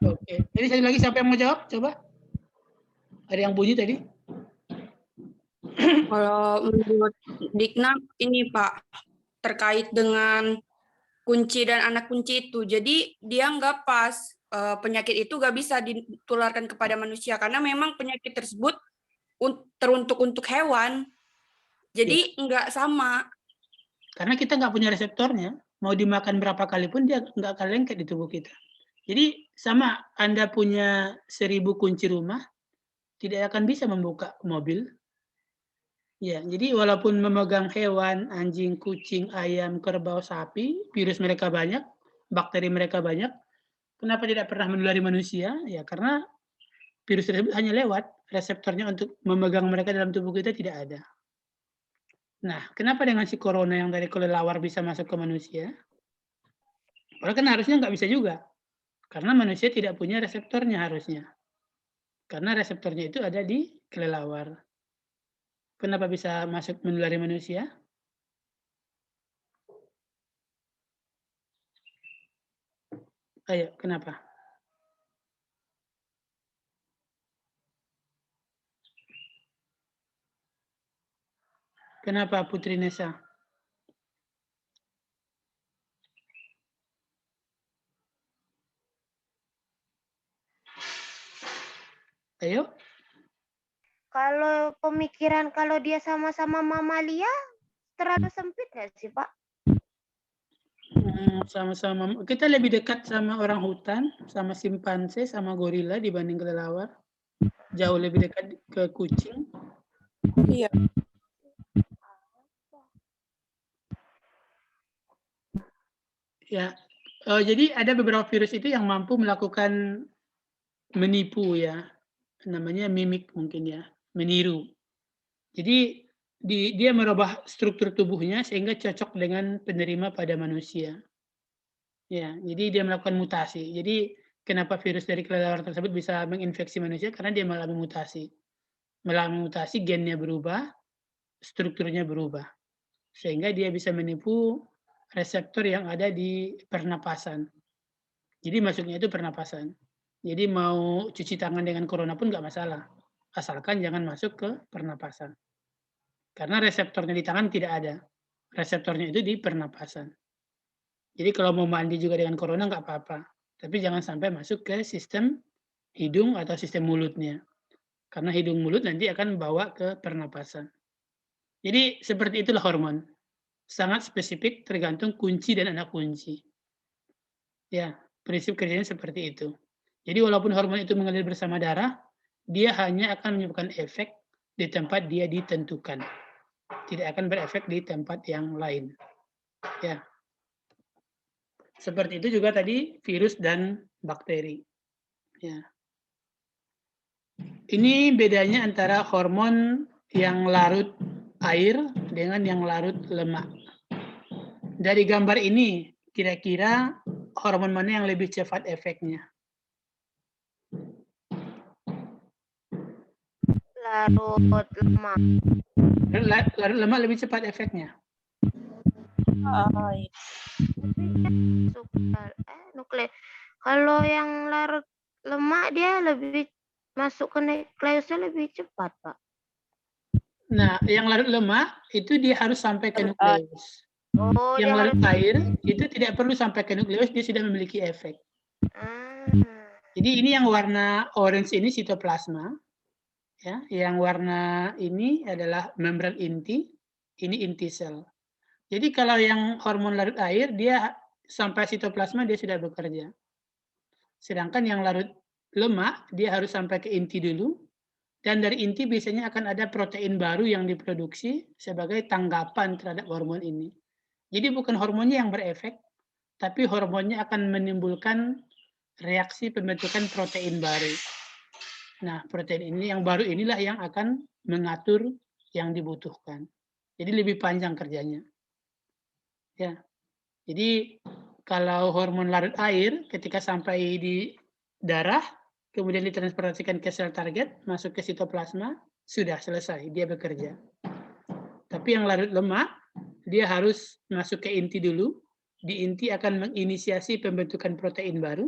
Oke, jadi sekali lagi siapa yang mau jawab? Coba. Ada yang bunyi tadi? Kalau menurut Dikna ini Pak, terkait dengan kunci dan anak kunci itu. Jadi dia nggak pas, penyakit itu nggak bisa ditularkan kepada manusia karena memang penyakit tersebut teruntuk untuk hewan. Jadi nggak sama. Karena kita nggak punya reseptornya, mau dimakan berapa kali pun dia nggak akan lengket di tubuh kita. Jadi sama, Anda punya 1000 kunci rumah, tidak akan bisa membuka mobil. Ya, jadi walaupun memegang hewan, anjing, kucing, ayam, kerbau, sapi, virus mereka banyak, bakteri mereka banyak, kenapa tidak pernah menulari manusia? Ya karena virus tersebut hanya lewat, reseptornya untuk memegang mereka dalam tubuh kita tidak ada. Nah, kenapa dengan si corona yang dari kelelawar bisa masuk ke manusia? Padahal kan harusnya nggak bisa juga. Karena manusia tidak punya reseptornya harusnya. Karena reseptornya itu ada di kelelawar. Kenapa bisa masuk menulari manusia? Ayo, kenapa? Kenapa Putri Nesa? Ayo. Kalau pemikiran kalau dia sama-sama mamalia terlalu sempit nggak sih Pak? Sama-sama. Kita lebih dekat sama orang hutan, sama simpanse, sama gorila dibanding kelelawar. Jauh lebih dekat ke kucing. Iya. Ya, jadi ada beberapa virus itu yang mampu melakukan menipu ya, namanya mimik mungkin ya, meniru. Jadi dia merubah struktur tubuhnya sehingga cocok dengan penerima pada manusia. Ya, jadi dia melakukan mutasi. Jadi kenapa virus dari kelelawar tersebut bisa menginfeksi manusia? Karena dia mengalami mutasi. Mengalami mutasi, gennya berubah, strukturnya berubah. Sehingga dia bisa menipu reseptor yang ada di pernapasan. Jadi masuknya itu pernapasan. Jadi mau cuci tangan dengan corona pun nggak masalah. Asalkan jangan masuk ke pernapasan. Karena reseptornya di tangan tidak ada. Reseptornya itu di pernapasan. Jadi kalau mau mandi juga dengan corona nggak apa-apa. Tapi jangan sampai masuk ke sistem hidung atau sistem mulutnya. Karena hidung mulut nanti akan bawa ke pernapasan. Jadi seperti itulah hormon. Sangat spesifik tergantung kunci dan anak kunci. Ya, prinsip kerjanya seperti itu. Jadi walaupun hormon itu mengalir bersama darah, dia hanya akan menyebabkan efek di tempat dia ditentukan. Tidak akan berefek di tempat yang lain. Ya. Seperti itu juga tadi virus dan bakteri. Ya. Ini bedanya antara hormon yang larut air dengan yang larut lemak. Dari gambar ini, kira-kira hormon mana yang lebih cepat efeknya? Larut lemak. Larut lemak lebih cepat efeknya. Nukleus. Kalau yang larut lemak dia lebih masuk ke nukleusnya lebih cepat, Pak. Nah, yang larut lemak itu dia harus sampai ke nukleus. Oh, Yang dia larut harus. air itu tidak perlu sampai ke nukleus, dia sudah memiliki efek. Ah. Jadi ini yang warna orange ini sitoplasma. Ya, yang warna ini adalah membran inti, ini inti sel. Jadi kalau yang hormon larut air dia sampai sitoplasma dia sudah bekerja. Sedangkan yang larut lemak dia harus sampai ke inti dulu, dan dari inti biasanya akan ada protein baru yang diproduksi sebagai tanggapan terhadap hormon ini. Jadi bukan hormonnya yang berefek, tapi hormonnya akan menimbulkan reaksi pembentukan protein baru. Nah, protein ini yang baru inilah yang akan mengatur yang dibutuhkan. Jadi lebih panjang kerjanya. Ya. Jadi kalau hormon larut air ketika sampai di darah, kemudian ditransportasikan ke sel target, masuk ke sitoplasma, sudah selesai, dia bekerja. Tapi yang larut lemak, dia harus masuk ke inti dulu, di inti akan menginisiasi pembentukan protein baru.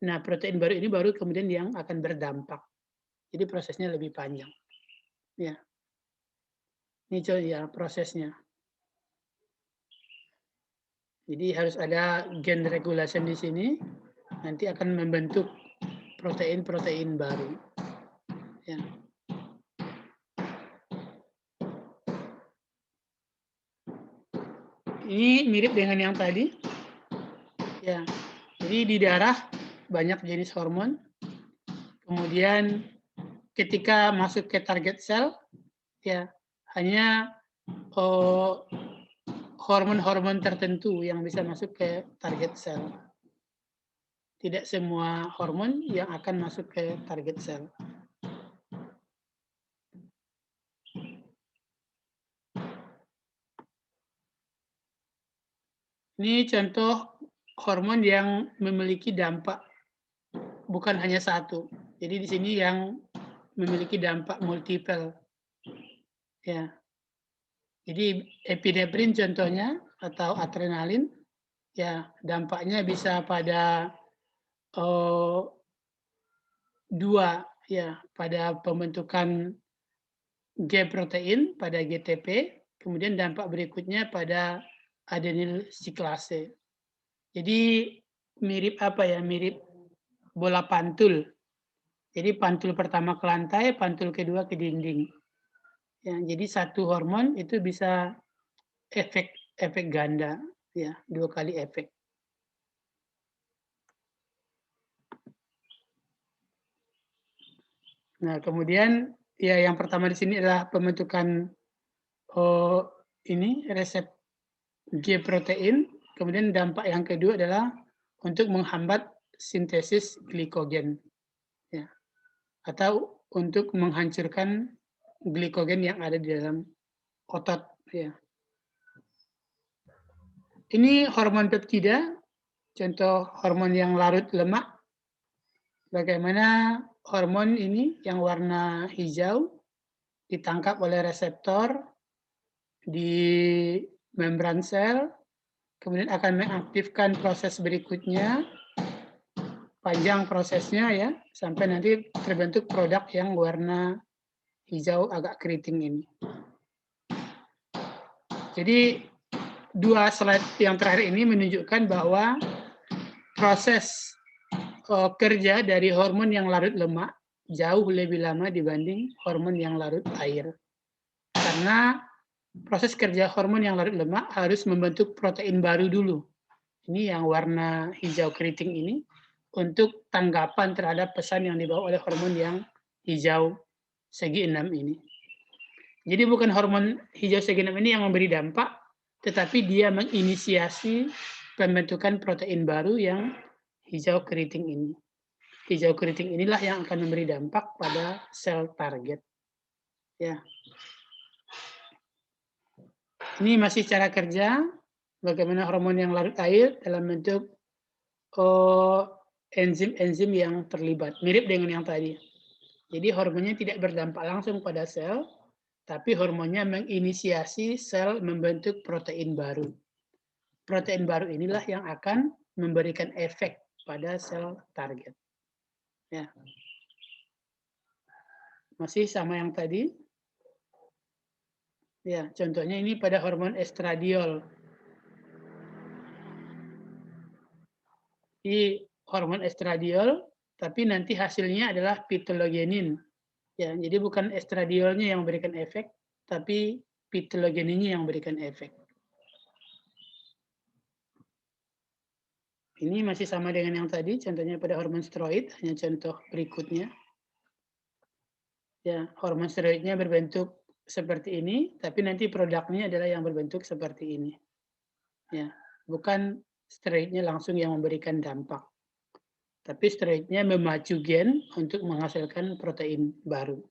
Nah, protein baru ini baru kemudian yang akan berdampak. Jadi prosesnya lebih panjang. Ya. Ini ya prosesnya. Jadi harus ada gen regulation di sini, nanti akan membentuk protein-protein baru. Ya. Ini mirip dengan yang tadi. Ya. Jadi di darah banyak jenis hormon. Kemudian ketika masuk ke target sel, ya hanya hormon-hormon tertentu yang bisa masuk ke target sel. Tidak semua hormon yang akan masuk ke target sel. Ini contoh hormon yang memiliki dampak bukan hanya satu. Jadi di sini yang memiliki dampak multiple. Ya. Jadi epinefrin contohnya atau adrenalin, ya dampaknya bisa pada dua, ya pada pembentukan G protein pada GTP, kemudian dampak berikutnya pada adenyl siklase. Jadi mirip apa ya? Mirip bola pantul. Jadi pantul pertama ke lantai, pantul kedua ke dinding. Ya, jadi satu hormon itu bisa efek ganda, ya 2 kali efek. Nah, kemudian ya yang pertama di sini adalah pembentukan ini resep G protein. Kemudian dampak yang kedua adalah untuk menghambat sintesis glikogen, ya, atau untuk menghancurkan glikogen yang ada di dalam otot. Ya. Ini hormon peptida, contoh hormon yang larut lemak. Bagaimana hormon ini yang warna hijau ditangkap oleh reseptor di membran sel, kemudian akan mengaktifkan proses berikutnya, panjang prosesnya ya, sampai nanti terbentuk produk yang warna hijau agak keriting ini. Jadi 2 slide yang terakhir ini menunjukkan bahwa proses kerja dari hormon yang larut lemak jauh lebih lama dibanding hormon yang larut air. Karena proses kerja hormon yang larut lemak harus membentuk protein baru dulu. Ini yang warna hijau keriting ini untuk tanggapan terhadap pesan yang dibawa oleh hormon yang hijau segi 6 ini. Jadi bukan hormon hijau segi 6 ini yang memberi dampak, tetapi dia menginisiasi pembentukan protein baru yang hijau keriting ini. Hijau keriting inilah yang akan memberi dampak pada sel target. Ya. Ini masih cara kerja, bagaimana hormon yang larut air dalam bentuk enzim-enzim yang terlibat. Mirip dengan yang tadi. Jadi hormonnya tidak berdampak langsung pada sel, tapi hormonnya menginisiasi sel membentuk protein baru. Protein baru inilah yang akan memberikan efek pada sel target. Ya. Masih sama yang tadi. Ya, contohnya ini pada hormon estradiol. Di hormon estradiol, tapi nanti hasilnya adalah pitulogenin. Ya, jadi bukan estradiolnya yang memberikan efek, tapi pitulogeninnya yang memberikan efek. Ini masih sama dengan yang tadi, contohnya pada hormon steroid, hanya contoh berikutnya. Ya, hormon steroidnya berbentuk seperti ini, tapi nanti produknya adalah yang berbentuk seperti ini. Ya, bukan steroidnya langsung yang memberikan dampak. Tapi steroidnya memacu gen untuk menghasilkan protein baru.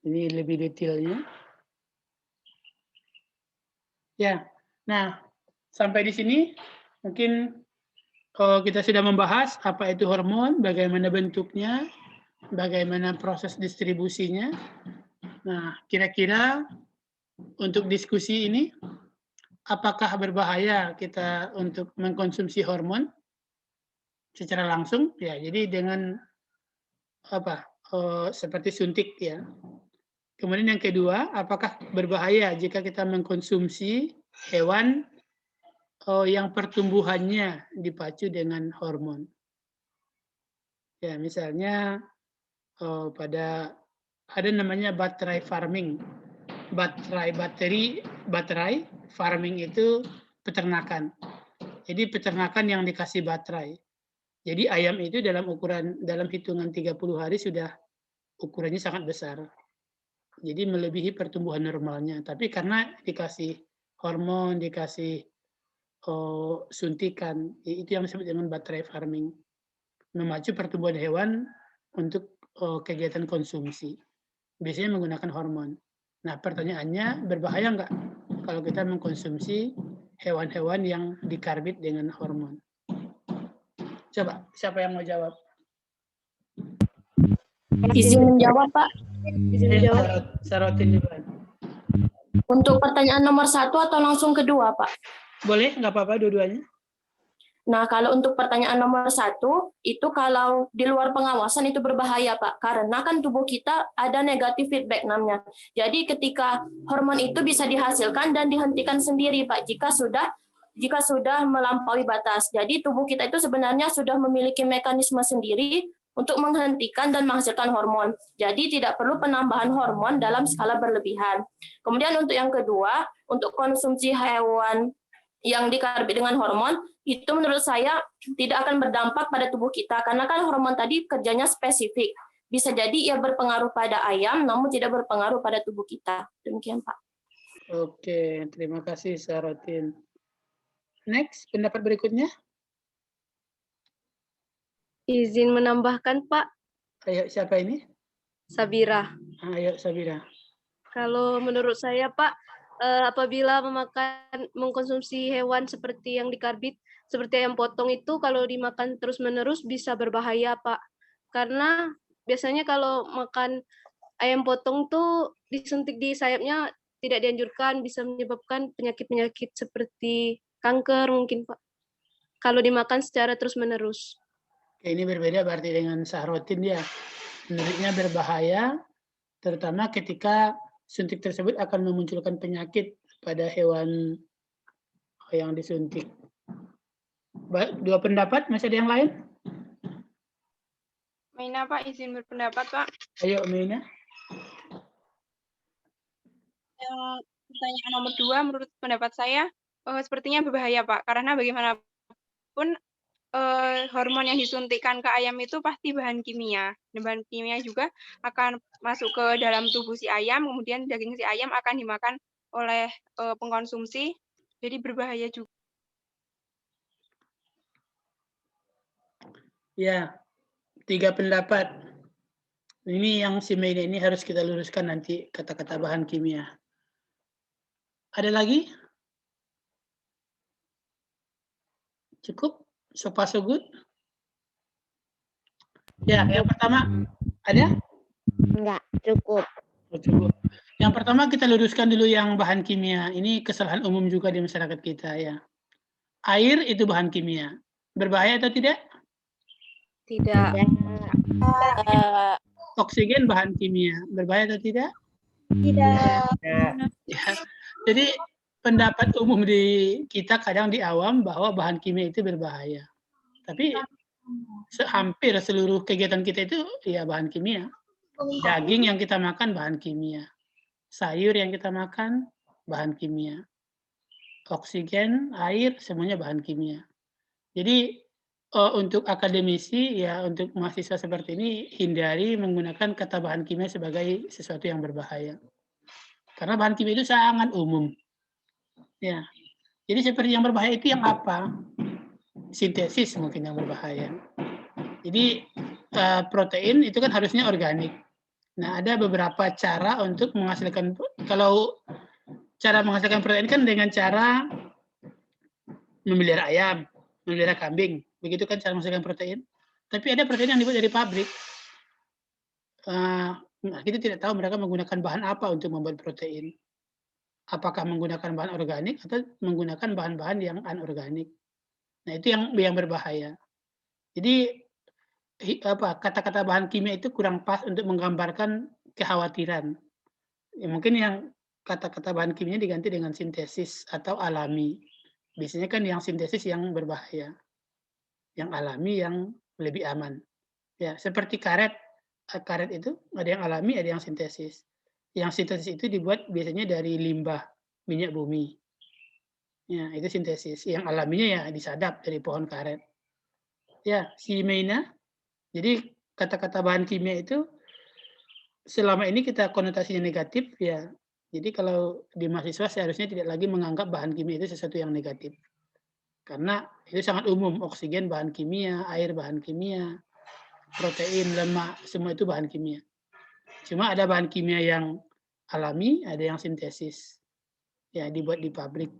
Ini lebih detailnya. Ya, nah sampai di sini mungkin kita sudah membahas apa itu hormon, bagaimana bentuknya, bagaimana proses distribusinya. Nah, kira-kira untuk diskusi ini, apakah berbahaya kita untuk mengkonsumsi hormon secara langsung? Ya, jadi dengan apa? Seperti suntik ya. Kemudian yang kedua, apakah berbahaya jika kita mengkonsumsi hewan yang pertumbuhannya dipacu dengan hormon? Ya, misalnya pada ada namanya baterai farming. Baterai farming itu peternakan. Jadi peternakan yang dikasih baterai. Jadi ayam itu dalam hitungan 30 hari sudah ukurannya sangat besar. Jadi melebihi pertumbuhan normalnya. Tapi karena dikasih hormon, dikasih suntikan, itu yang disebut dengan baterai farming. Memacu pertumbuhan hewan untuk kegiatan konsumsi. Biasanya menggunakan hormon. Nah, pertanyaannya, berbahaya nggak kalau kita mengkonsumsi hewan-hewan yang dikarbit dengan hormon? Coba, siapa yang mau jawab? Izin menjawab, Pak. Izin menjawab. Sarotin juga. Untuk pertanyaan nomor 1 atau langsung kedua, Pak? Boleh, nggak apa-apa dua-duanya. Nah, kalau untuk pertanyaan nomor 1, itu kalau di luar pengawasan itu berbahaya, Pak. Karena kan tubuh kita ada negatif feedback namanya. Jadi ketika hormon itu bisa dihasilkan dan dihentikan sendiri, Pak, jika sudah melampaui batas. Jadi tubuh kita itu sebenarnya sudah memiliki mekanisme sendiri untuk menghentikan dan menghasilkan hormon. Jadi tidak perlu penambahan hormon dalam skala berlebihan. Kemudian untuk yang kedua, untuk konsumsi hewan yang dikarbit dengan hormon, itu menurut saya tidak akan berdampak pada tubuh kita, karena kan hormon tadi kerjanya spesifik. Bisa jadi ia berpengaruh pada ayam, namun tidak berpengaruh pada tubuh kita. Demikian, Pak. Oke, terima kasih Sarotin. Next, pendapat berikutnya. Izin menambahkan, Pak. Ayo, siapa ini? Sabira. Ayo, Sabira. Kalau menurut saya, Pak, apabila mengkonsumsi hewan seperti yang dikarbit, seperti ayam potong itu, kalau dimakan terus-menerus bisa berbahaya, Pak. Karena biasanya kalau makan ayam potong tuh disuntik di sayapnya tidak dianjurkan, bisa menyebabkan penyakit-penyakit seperti kanker mungkin, Pak. Kalau dimakan secara terus-menerus. Ini berbeda berarti dengan Sarotin ya. Menurutnya berbahaya, terutama ketika suntik tersebut akan memunculkan penyakit pada hewan yang disuntik. Dua pendapat, masih ada yang lain? Maina, Pak, izin berpendapat, Pak. Ayo, Maina. Yang pertanyaan nomor 2 menurut pendapat saya sepertinya berbahaya, Pak. Karena bagaimanapun hormon yang disuntikkan ke ayam itu pasti bahan kimia. Dan bahan kimia juga akan masuk ke dalam tubuh si ayam, kemudian daging si ayam akan dimakan oleh pengkonsumsi, jadi berbahaya juga. Ya, 3 pendapat. Ini yang si Meida ini harus kita luruskan nanti kata-kata bahan kimia. Ada lagi? Cukup? So far so good? Ya, yang pertama ada? Enggak, cukup. Oh, cukup. Yang pertama kita luruskan dulu yang bahan kimia. Ini kesalahan umum juga di masyarakat kita ya. Air itu bahan kimia. Berbahaya atau tidak? Tidak. Oksigen bahan kimia. Berbahaya atau tidak? Tidak. Ya. Jadi pendapat umum di kita kadang di awam bahwa bahan kimia itu berbahaya. Tapi hampir seluruh kegiatan kita itu ya bahan kimia. Daging yang kita makan bahan kimia. Sayur yang kita makan bahan kimia. Oksigen, air, semuanya bahan kimia. Jadi untuk akademisi ya untuk mahasiswa seperti ini hindari menggunakan kata bahan kimia sebagai sesuatu yang berbahaya. Karena bahan kimia itu sangat umum. Ya. Jadi seperti yang berbahaya itu yang apa? Sintesis mungkin yang berbahaya. Jadi protein itu kan harusnya organik. Nah, ada beberapa cara untuk menghasilkan, kalau cara menghasilkan protein kan dengan cara memelihara ayam, memelihara kambing. Begitu kan cara menghasilkan protein. Tapi ada protein yang dibuat dari pabrik. Kita tidak tahu mereka menggunakan bahan apa untuk membuat protein. Apakah menggunakan bahan organik atau menggunakan bahan-bahan yang anorganik. Nah, itu yang berbahaya. Jadi kata-kata bahan kimia itu kurang pas untuk menggambarkan kekhawatiran. Ya, mungkin yang kata-kata bahan kimia diganti dengan sintesis atau alami. Biasanya kan yang sintesis yang berbahaya. Yang alami yang lebih aman. Ya, seperti karet. Karet itu ada yang alami, ada yang sintesis. Yang sintesis itu dibuat biasanya dari limbah minyak bumi. Ya, itu sintesis. Yang alaminya ya disadap dari pohon karet. Ya, si Meina. Jadi kata-kata bahan kimia itu selama ini kita konotasinya negatif ya. Jadi kalau di mahasiswa seharusnya tidak lagi menganggap bahan kimia itu sesuatu yang negatif. Karena itu sangat umum, oksigen bahan kimia, air bahan kimia, protein, lemak, semua itu bahan kimia. Cuma ada bahan kimia yang alami, ada yang sintesis. Ya, dibuat di pabrik.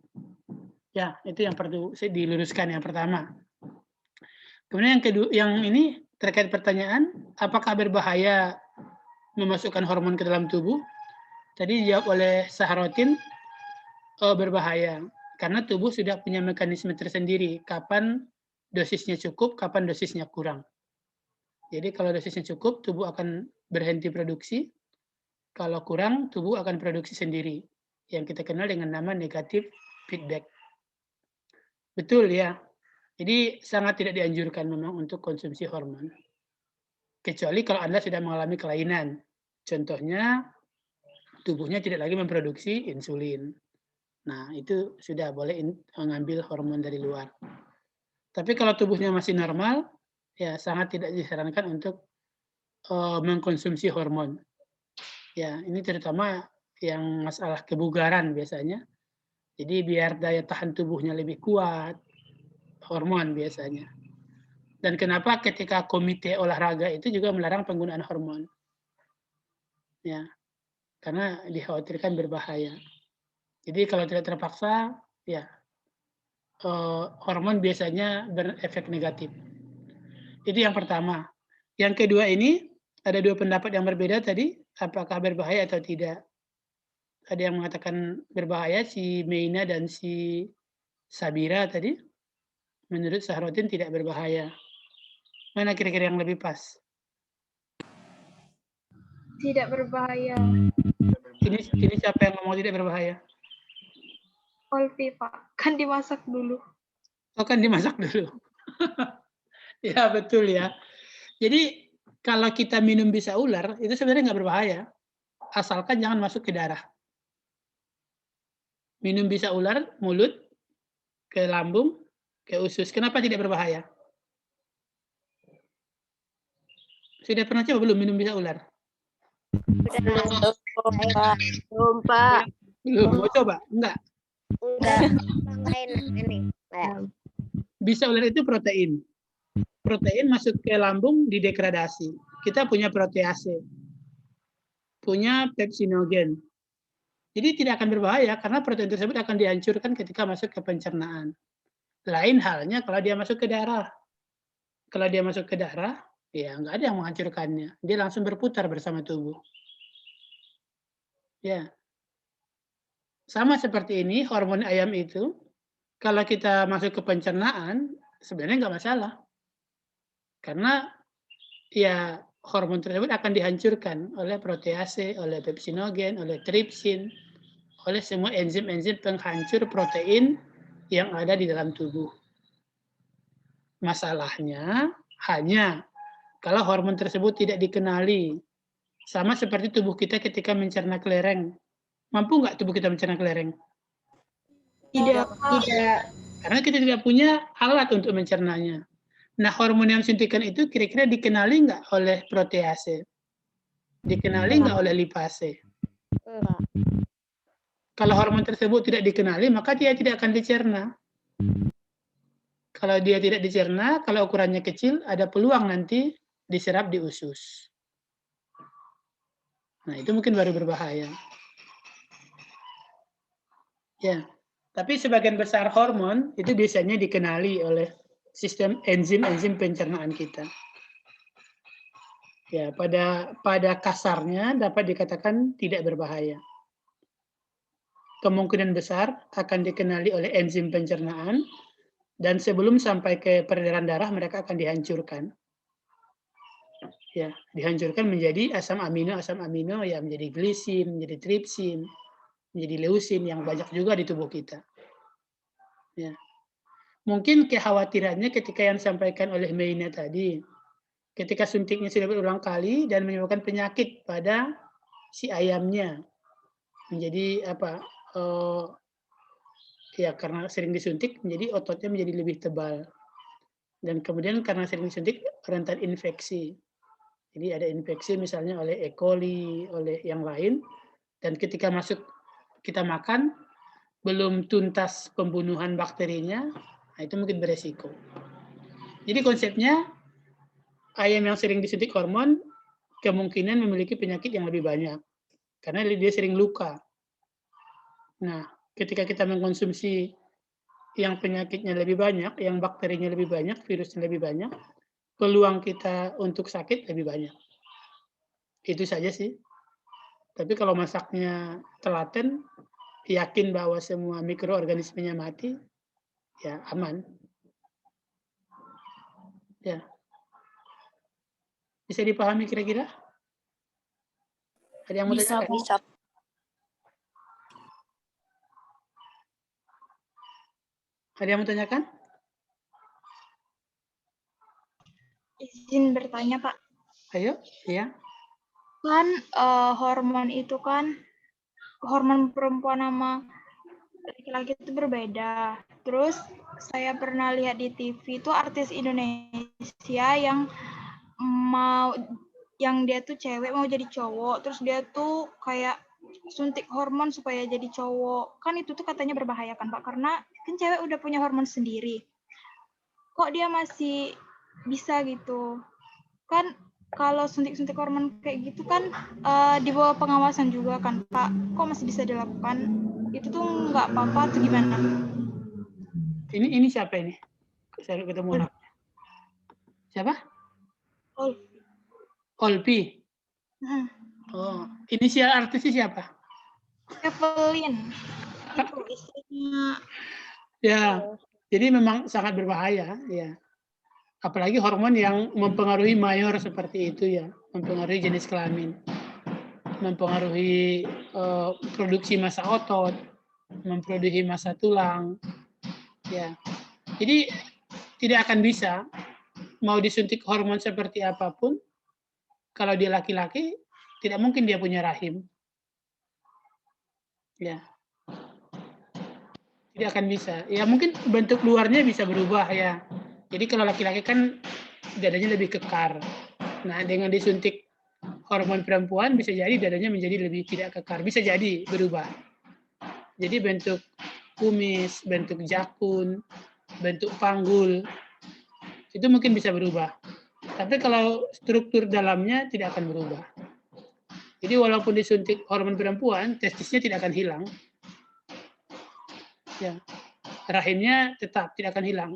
Ya, itu yang perlu diluruskan yang pertama. Kemudian yang kedua, yang ini terkait pertanyaan, apakah berbahaya memasukkan hormon ke dalam tubuh? Tadi dijawab oleh Sahrotin, berbahaya. Karena tubuh sudah punya mekanisme tersendiri, kapan dosisnya cukup, kapan dosisnya kurang. Jadi kalau dosisnya cukup, tubuh akan berhenti produksi. Kalau kurang, tubuh akan produksi sendiri. Yang kita kenal dengan nama negatif feedback. Betul ya. Jadi sangat tidak dianjurkan memang untuk konsumsi hormon. Kecuali kalau Anda sudah mengalami kelainan. Contohnya, tubuhnya tidak lagi memproduksi insulin. Nah, itu sudah boleh mengambil hormon dari luar. Tapi kalau tubuhnya masih normal, ya sangat tidak disarankan untuk mengkonsumsi hormon. Ya, ini terutama yang masalah kebugaran biasanya. Jadi biar daya tahan tubuhnya lebih kuat, hormon biasanya. Dan kenapa ketika komite olahraga itu juga melarang penggunaan hormon? Ya, karena dikhawatirkan berbahaya. Jadi kalau tidak terpaksa, ya hormon biasanya berefek negatif. Itu yang pertama. Yang kedua ini ada dua pendapat yang berbeda tadi, apakah berbahaya atau tidak. Ada yang mengatakan berbahaya, si Meina dan si Sabira tadi. Menurut Sahrotin tidak berbahaya. Mana kira-kira yang lebih pas? Tidak berbahaya. Ini siapa yang ngomong tidak berbahaya? Olvi, Pak. Kan dimasak dulu. Oh, kan dimasak dulu. Ya, betul ya. Jadi kalau kita minum bisa ular, itu sebenarnya nggak berbahaya. Asalkan jangan masuk ke darah. Minum bisa ular, mulut, ke lambung, ke usus. Kenapa tidak berbahaya? Sudah pernah coba belum minum bisa ular? Belum, Pak. Belum, mau coba? Enggak. Udah main ini. Bisa ular itu protein. Protein masuk ke lambung didegradasi. Kita punya protease. Punya pepsinogen. Jadi tidak akan berbahaya karena protein tersebut akan dihancurkan ketika masuk ke pencernaan. Lain halnya kalau dia masuk ke darah. Kalau dia masuk ke darah, ya nggak ada yang menghancurkannya. Dia langsung berputar bersama tubuh. Ya. Sama seperti ini, hormon ayam itu, kalau kita masuk ke pencernaan, sebenarnya nggak masalah. Karena ya hormon tersebut akan dihancurkan oleh protease, oleh pepsinogen, oleh tripsin, oleh semua enzim-enzim penghancur protein yang ada di dalam tubuh. Masalahnya hanya kalau hormon tersebut tidak dikenali. Sama seperti tubuh kita ketika mencerna kelereng. Mampu nggak tubuh kita mencerna kelereng? Tidak. Karena kita tidak punya alat untuk mencernanya. Nah, hormon yang suntikan itu kira-kira dikenali nggak oleh protease? Dikenali nggak oleh lipase? Enggak. Kalau hormon tersebut tidak dikenali, maka dia tidak akan dicerna. Kalau dia tidak dicerna, kalau ukurannya kecil, ada peluang nanti diserap di usus. Nah, itu mungkin baru berbahaya. Ya, tapi sebagian besar hormon itu biasanya dikenali oleh sistem enzim-enzim pencernaan kita. Ya, pada kasarnya dapat dikatakan tidak berbahaya. Kemungkinan besar akan dikenali oleh enzim pencernaan dan sebelum sampai ke peredaran darah mereka akan dihancurkan. Ya, dihancurkan menjadi asam amino ya menjadi glisin, menjadi tripsin, menjadi leusin yang banyak juga di tubuh kita. Ya. Mungkin kekhawatirannya ketika yang disampaikan oleh Meina tadi, ketika suntiknya sudah berulang kali dan menyebabkan penyakit pada si ayamnya, menjadi apa? Ya karena sering disuntik, menjadi ototnya menjadi lebih tebal. Dan kemudian karena sering disuntik rentan infeksi. Jadi ada infeksi misalnya oleh E. coli, oleh yang lain, dan ketika masuk kita makan belum tuntas pembunuhan bakterinya, nah itu mungkin beresiko. Jadi konsepnya ayam yang sering disuntik hormon kemungkinan memiliki penyakit yang lebih banyak karena dia sering luka. Nah, ketika kita mengkonsumsi yang penyakitnya lebih banyak, yang bakterinya lebih banyak, virusnya lebih banyak, peluang kita untuk sakit lebih banyak. Itu saja sih. Tapi kalau masaknya telaten, yakin bahwa semua mikroorganismenya mati, ya aman. Ya. Bisa dipahami kira-kira? Ada yang mau Bisa, tanyakan? bisa. Ada yang mau tanyakan? Izin bertanya, Pak. Ayo, ya. Kan hormon itu kan, hormon perempuan sama laki-laki itu berbeda. Terus saya pernah lihat di TV itu artis Indonesia yang dia tuh cewek mau jadi cowok, terus dia tuh kayak suntik hormon supaya jadi cowok. Kan itu tuh katanya berbahaya kan, Pak? Karena kan cewek udah punya hormon sendiri. Kok dia masih bisa gitu? Kan kalau suntik-suntik hormon kayak gitu kan di bawah pengawasan juga kan, Pak. Kok masih bisa dilakukan? Itu tuh nggak apa-apa atau gimana? Ini siapa ini? Saya ketemu anaknya. Siapa? Olpi. Oh, inisial artisnya siapa? Evelyn. Itu istrinya. Ya, jadi memang sangat berbahaya, ya. Apalagi hormon yang mempengaruhi mayor seperti itu ya, mempengaruhi jenis kelamin, mempengaruhi produksi massa otot, memproduksi massa tulang, ya. Jadi tidak akan bisa mau disuntik hormon seperti apapun, kalau dia laki-laki tidak mungkin dia punya rahim, ya. Tidak akan bisa. Ya mungkin bentuk luarnya bisa berubah ya. Jadi kalau laki-laki kan dadanya lebih kekar. Nah, dengan disuntik hormon perempuan bisa jadi dadanya menjadi lebih tidak kekar. Bisa jadi berubah. Jadi bentuk kumis, bentuk jakun, bentuk panggul, itu mungkin bisa berubah. Tapi kalau struktur dalamnya tidak akan berubah. Jadi walaupun disuntik hormon perempuan, testisnya tidak akan hilang. Ya, rahimnya tetap tidak akan hilang.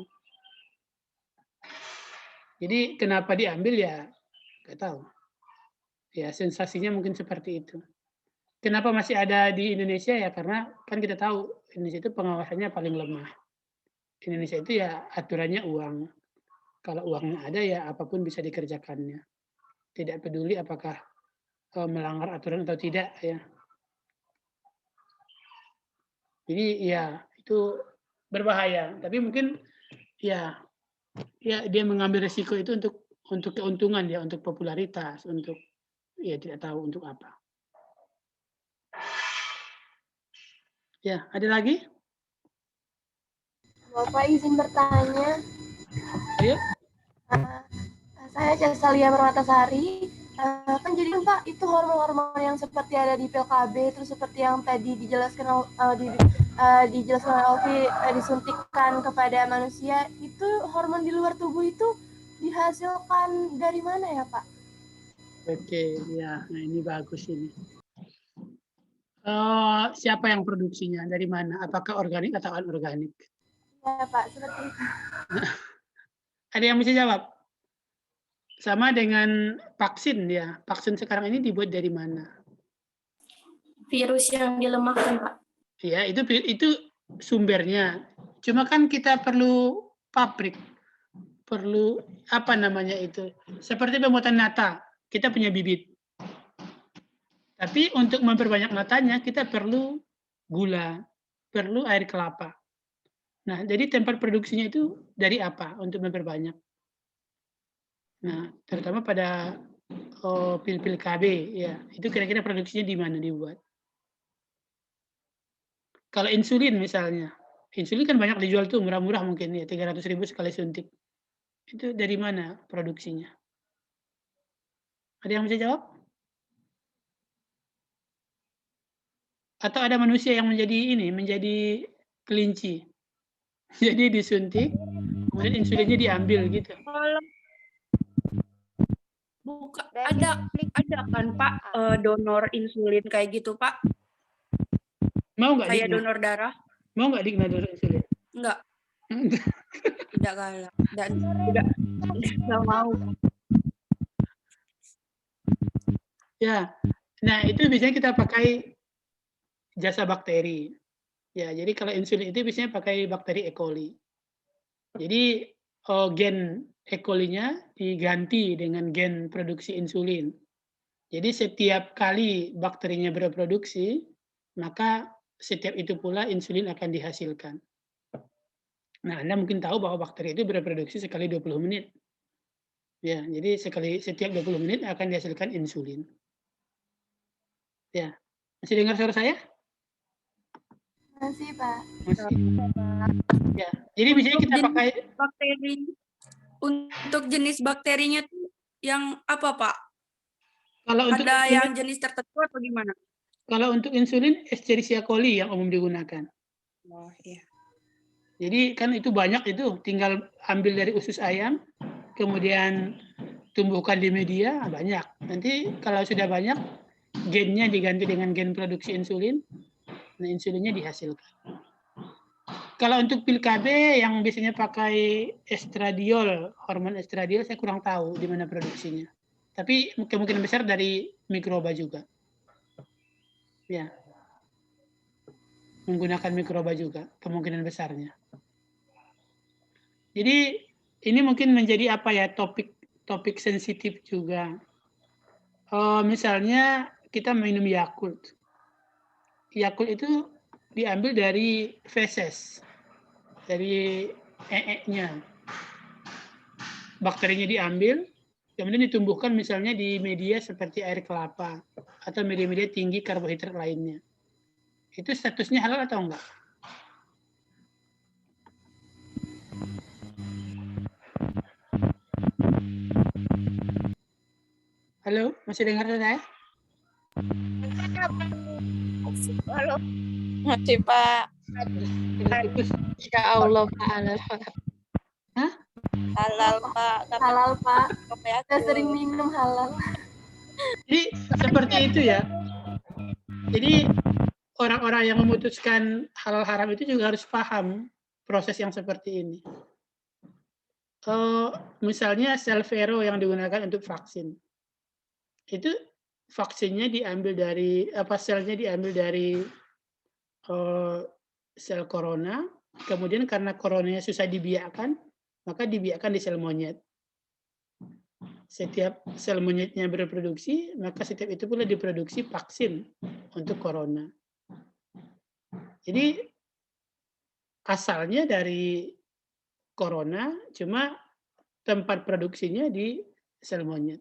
Jadi kenapa diambil ya nggak tahu. Ya sensasinya mungkin seperti itu. Kenapa masih ada di Indonesia ya karena kan kita tahu Indonesia itu pengawasannya paling lemah. Indonesia itu ya aturannya uang. Kalau uangnya ada ya apapun bisa dikerjakannya. Tidak peduli apakah melanggar aturan atau tidak ya. Jadi ya itu berbahaya. Tapi mungkin ya dia mengambil resiko itu untuk keuntungan ya, untuk popularitas, untuk ya tidak tahu untuk apa. Ya, ada lagi? Bapak izin bertanya. Ayo. Saya Cesalia Permatasari. Kan jadi Pak, itu hormon-hormon yang seperti ada di pil KB, terus seperti yang tadi dijelaskan dijelaskan oleh Ovi, disuntikkan kepada manusia, itu hormon di luar tubuh itu dihasilkan dari mana ya Pak? Oke, ya, nah ini bagus ini. Siapa yang produksinya? Dari mana? Apakah organik atau anorganik? Ya Pak, seperti itu. Ada yang bisa jawab? Sama dengan vaksin ya. Vaksin sekarang ini dibuat dari mana? Virus yang dilemahkan, Pak. Ya, itu sumbernya. Cuma kan kita perlu pabrik. Perlu apa namanya itu? Seperti pembuatan nata. Kita punya bibit. Tapi untuk memperbanyak natanya kita perlu gula, perlu air kelapa. Nah, jadi tempat produksinya itu dari apa untuk memperbanyak? Nah, terutama pada pil-pil KB ya, itu kira-kira produksinya di mana dibuat? Kalau insulin misalnya, insulin kan banyak dijual tuh murah-murah mungkin ya 300.000 sekali suntik. Itu dari mana produksinya? Ada yang bisa jawab? Atau ada manusia yang menjadi kelinci. Jadi disuntik, kemudian insulinnya diambil gitu. Bukan ada kan Pak donor insulin kayak gitu Pak? Mau nggak Kayak Digna? donor darah? Mau nggak Digna donor insulin? Enggak. Tidak galak. Tidak mau. Ya, nah itu biasanya kita pakai jasa bakteri. Ya, jadi kalau insulin itu biasanya pakai bakteri E. coli. Jadi gen E. coli-nya diganti dengan gen produksi insulin. Jadi setiap kali bakterinya berproduksi, maka setiap itu pula insulin akan dihasilkan. Nah, Anda mungkin tahu bahwa bakteri itu berproduksi sekali 20 menit. Ya, jadi setiap 20 menit akan dihasilkan insulin. Ya, masih dengar suara saya? Masih Pak. Masih. Ya, jadi biasanya kita pakai bakteri. Untuk jenis bakterinya tuh yang apa Pak? Kalau untuk ada insulin, yang jenis tertentu atau gimana? Kalau untuk insulin Escherichia coli yang umum digunakan. Oh iya. Jadi kan itu banyak itu, tinggal ambil dari usus ayam, kemudian tumbuhkan di media banyak. Nanti kalau sudah banyak, gennya diganti dengan gen produksi insulin, nah insulinnya dihasilkan. Kalau untuk pil KB yang biasanya pakai estradiol, hormon estradiol saya kurang tahu di mana produksinya. Tapi kemungkinan besar dari mikroba juga. Ya. Menggunakan mikroba juga, kemungkinan besarnya. Jadi ini mungkin menjadi apa ya, topik sensitif juga. Misalnya kita minum Yakult. Yakult itu diambil dari feses, dari ee-nya. Bakterinya diambil, kemudian ditumbuhkan misalnya di media seperti air kelapa atau media-media tinggi karbohidrat lainnya. Itu statusnya halal atau enggak? Halo, masih dengar saya? Halo. Masih Pak. Ya Allah, Pak halal. Hah? Halal Pak. Halal Pak. Saya Saya sering minum halal. Jadi seperti itu ya. Jadi orang-orang yang memutuskan halal haram itu juga harus paham proses yang seperti ini. Misalnya sel vero yang digunakan untuk vaksin. Itu vaksinnya diambil dari selnya diambil dari sel corona, kemudian karena coronanya susah dibiakkan, maka dibiakkan di sel monyet. Setiap sel monyetnya berproduksi, maka setiap itu pula diproduksi vaksin untuk corona. Jadi asalnya dari corona, cuma tempat produksinya di sel monyet.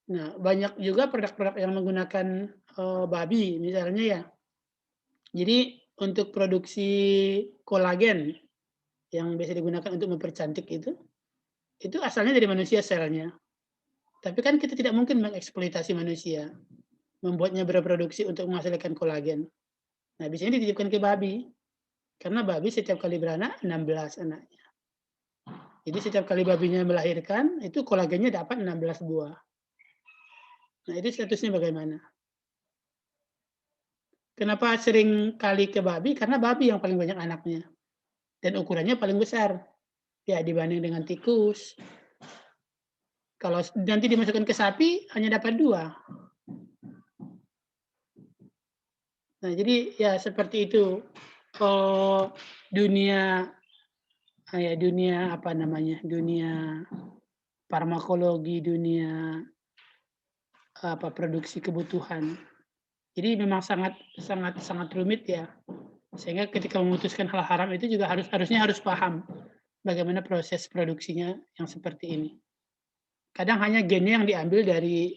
Nah, banyak juga produk-produk yang menggunakan babi, misalnya ya. Jadi untuk produksi kolagen yang biasa digunakan untuk mempercantik itu asalnya dari manusia selnya. Tapi kan kita tidak mungkin mengeksploitasi manusia, membuatnya berproduksi untuk menghasilkan kolagen. Nah, biasanya dititipkan ke babi. Karena babi setiap kali beranak 16 anaknya. Jadi setiap kali babinya melahirkan, itu kolagennya dapat 16 buah. Nah, itu statusnya bagaimana? Kenapa sering kali ke babi? Karena babi yang paling banyak anaknya. Dan ukurannya paling besar. Ya, dibanding dengan tikus. Kalau nanti dimasukkan ke sapi, hanya dapat 2. Nah, jadi ya seperti itu. Dunia farmakologi, dunia produksi kebutuhan. Jadi memang sangat rumit ya. Sehingga ketika memutuskan hal haram itu juga harusnya harus paham bagaimana proses produksinya yang seperti ini. Kadang hanya gennya yang diambil dari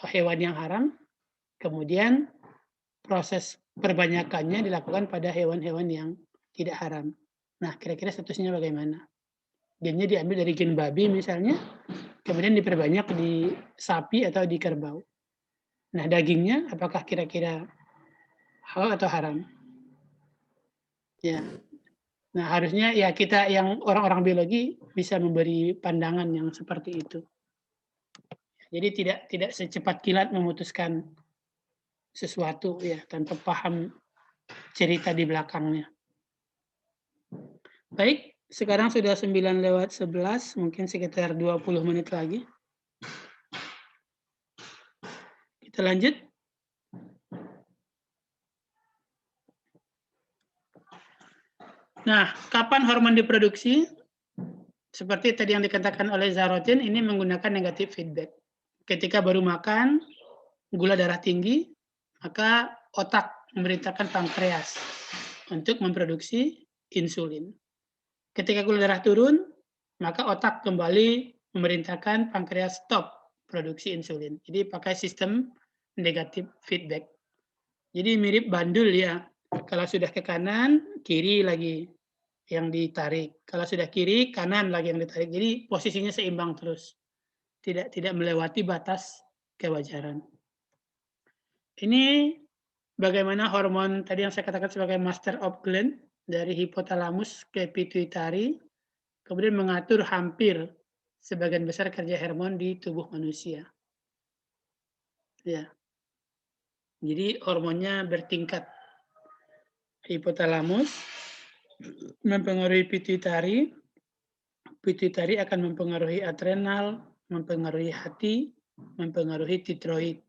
hewan yang haram, kemudian proses perbanyakannya dilakukan pada hewan-hewan yang tidak haram. Nah, kira-kira statusnya bagaimana? Gennya diambil dari gen babi misalnya, kemudian diperbanyak di sapi atau di kerbau. Nah, dagingnya apakah kira-kira halal atau haram? Ya. Nah, harusnya ya kita yang orang-orang biologi bisa memberi pandangan yang seperti itu. Jadi tidak secepat kilat memutuskan sesuatu ya tanpa paham cerita di belakangnya. Baik, sekarang sudah 9:11, mungkin sekitar 20 menit lagi. Kita lanjut. Nah, kapan hormon diproduksi? Seperti tadi yang dikatakan oleh Zarotin, ini menggunakan negatif feedback. Ketika baru makan, gula darah tinggi, maka otak memerintahkan pankreas untuk memproduksi insulin. Ketika gula darah turun, maka otak kembali memerintahkan pankreas stop produksi insulin. Jadi pakai sistem negatif feedback. Jadi mirip bandul ya. Kalau sudah ke kanan, kiri lagi yang ditarik. Kalau sudah kiri, kanan lagi yang ditarik. Jadi posisinya seimbang terus. Tidak melewati batas kewajaran. Ini bagaimana hormon tadi yang saya katakan sebagai master of gland dari hipotalamus ke pituitari, kemudian mengatur hampir sebagian besar kerja hormon di tubuh manusia. Ya. Jadi hormonnya bertingkat. Hipotalamus mempengaruhi pituitari, pituitari akan mempengaruhi adrenal, mempengaruhi hati, mempengaruhi tiroid,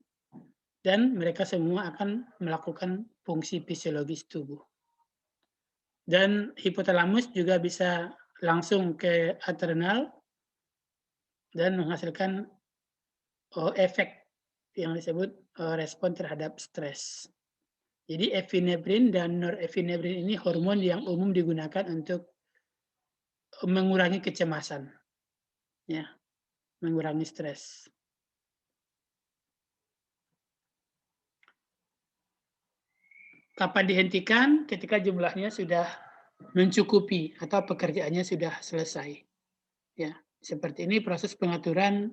dan mereka semua akan melakukan fungsi fisiologis tubuh. Dan hipotalamus juga bisa langsung ke adrenal dan menghasilkan efek yang disebut respon terhadap stres. Jadi epinefrin dan norepinefrin ini hormon yang umum digunakan untuk mengurangi kecemasan, ya, mengurangi stres. Kapan dihentikan? Ketika jumlahnya sudah mencukupi atau pekerjaannya sudah selesai. Ya, seperti ini proses pengaturan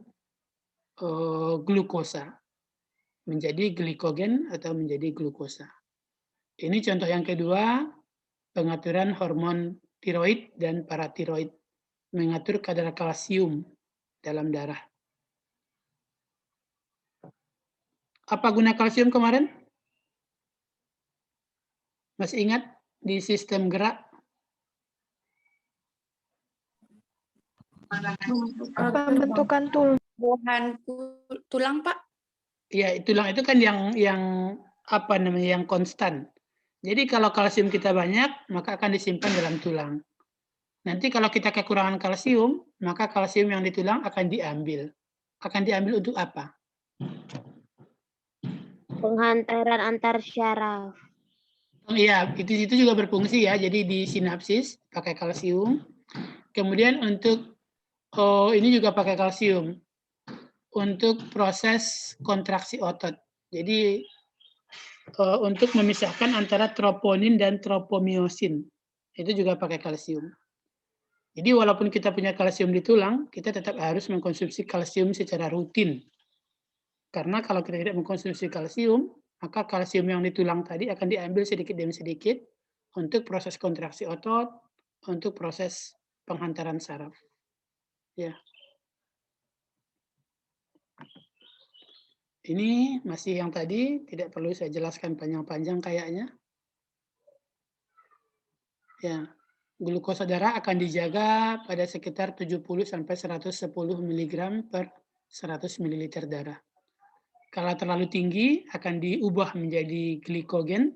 glukosa menjadi glikogen atau menjadi glukosa. Ini contoh yang kedua, pengaturan hormon tiroid dan paratiroid, mengatur kadar kalsium dalam darah. Apa guna kalsium kemarin? Masih ingat di sistem gerak? Pembentukan tulang, Pak. Iya, tulang itu kan yang apa namanya, yang konstan. Jadi kalau kalsium kita banyak, maka akan disimpan dalam tulang. Nanti kalau kita kekurangan kalsium, maka kalsium yang di tulang akan diambil. Akan diambil untuk apa? Penghantaran antar syaraf. Iya, itu juga berfungsi ya. Jadi di sinapsis pakai kalsium. Kemudian untuk ini juga pakai kalsium untuk proses kontraksi otot. Jadi untuk memisahkan antara troponin dan tropomiosin, itu juga pakai kalsium. Jadi walaupun kita punya kalsium di tulang, kita tetap harus mengkonsumsi kalsium secara rutin. Karena kalau kita tidak mengkonsumsi kalsium, maka kalsium yang di tulang tadi akan diambil sedikit demi sedikit untuk proses kontraksi otot, untuk proses penghantaran saraf. Ya. Ini masih yang tadi, tidak perlu saya jelaskan panjang-panjang kayaknya. Ya, glukosa darah akan dijaga pada sekitar 70-110 mg per 100 ml darah. Kalau terlalu tinggi akan diubah menjadi glikogen.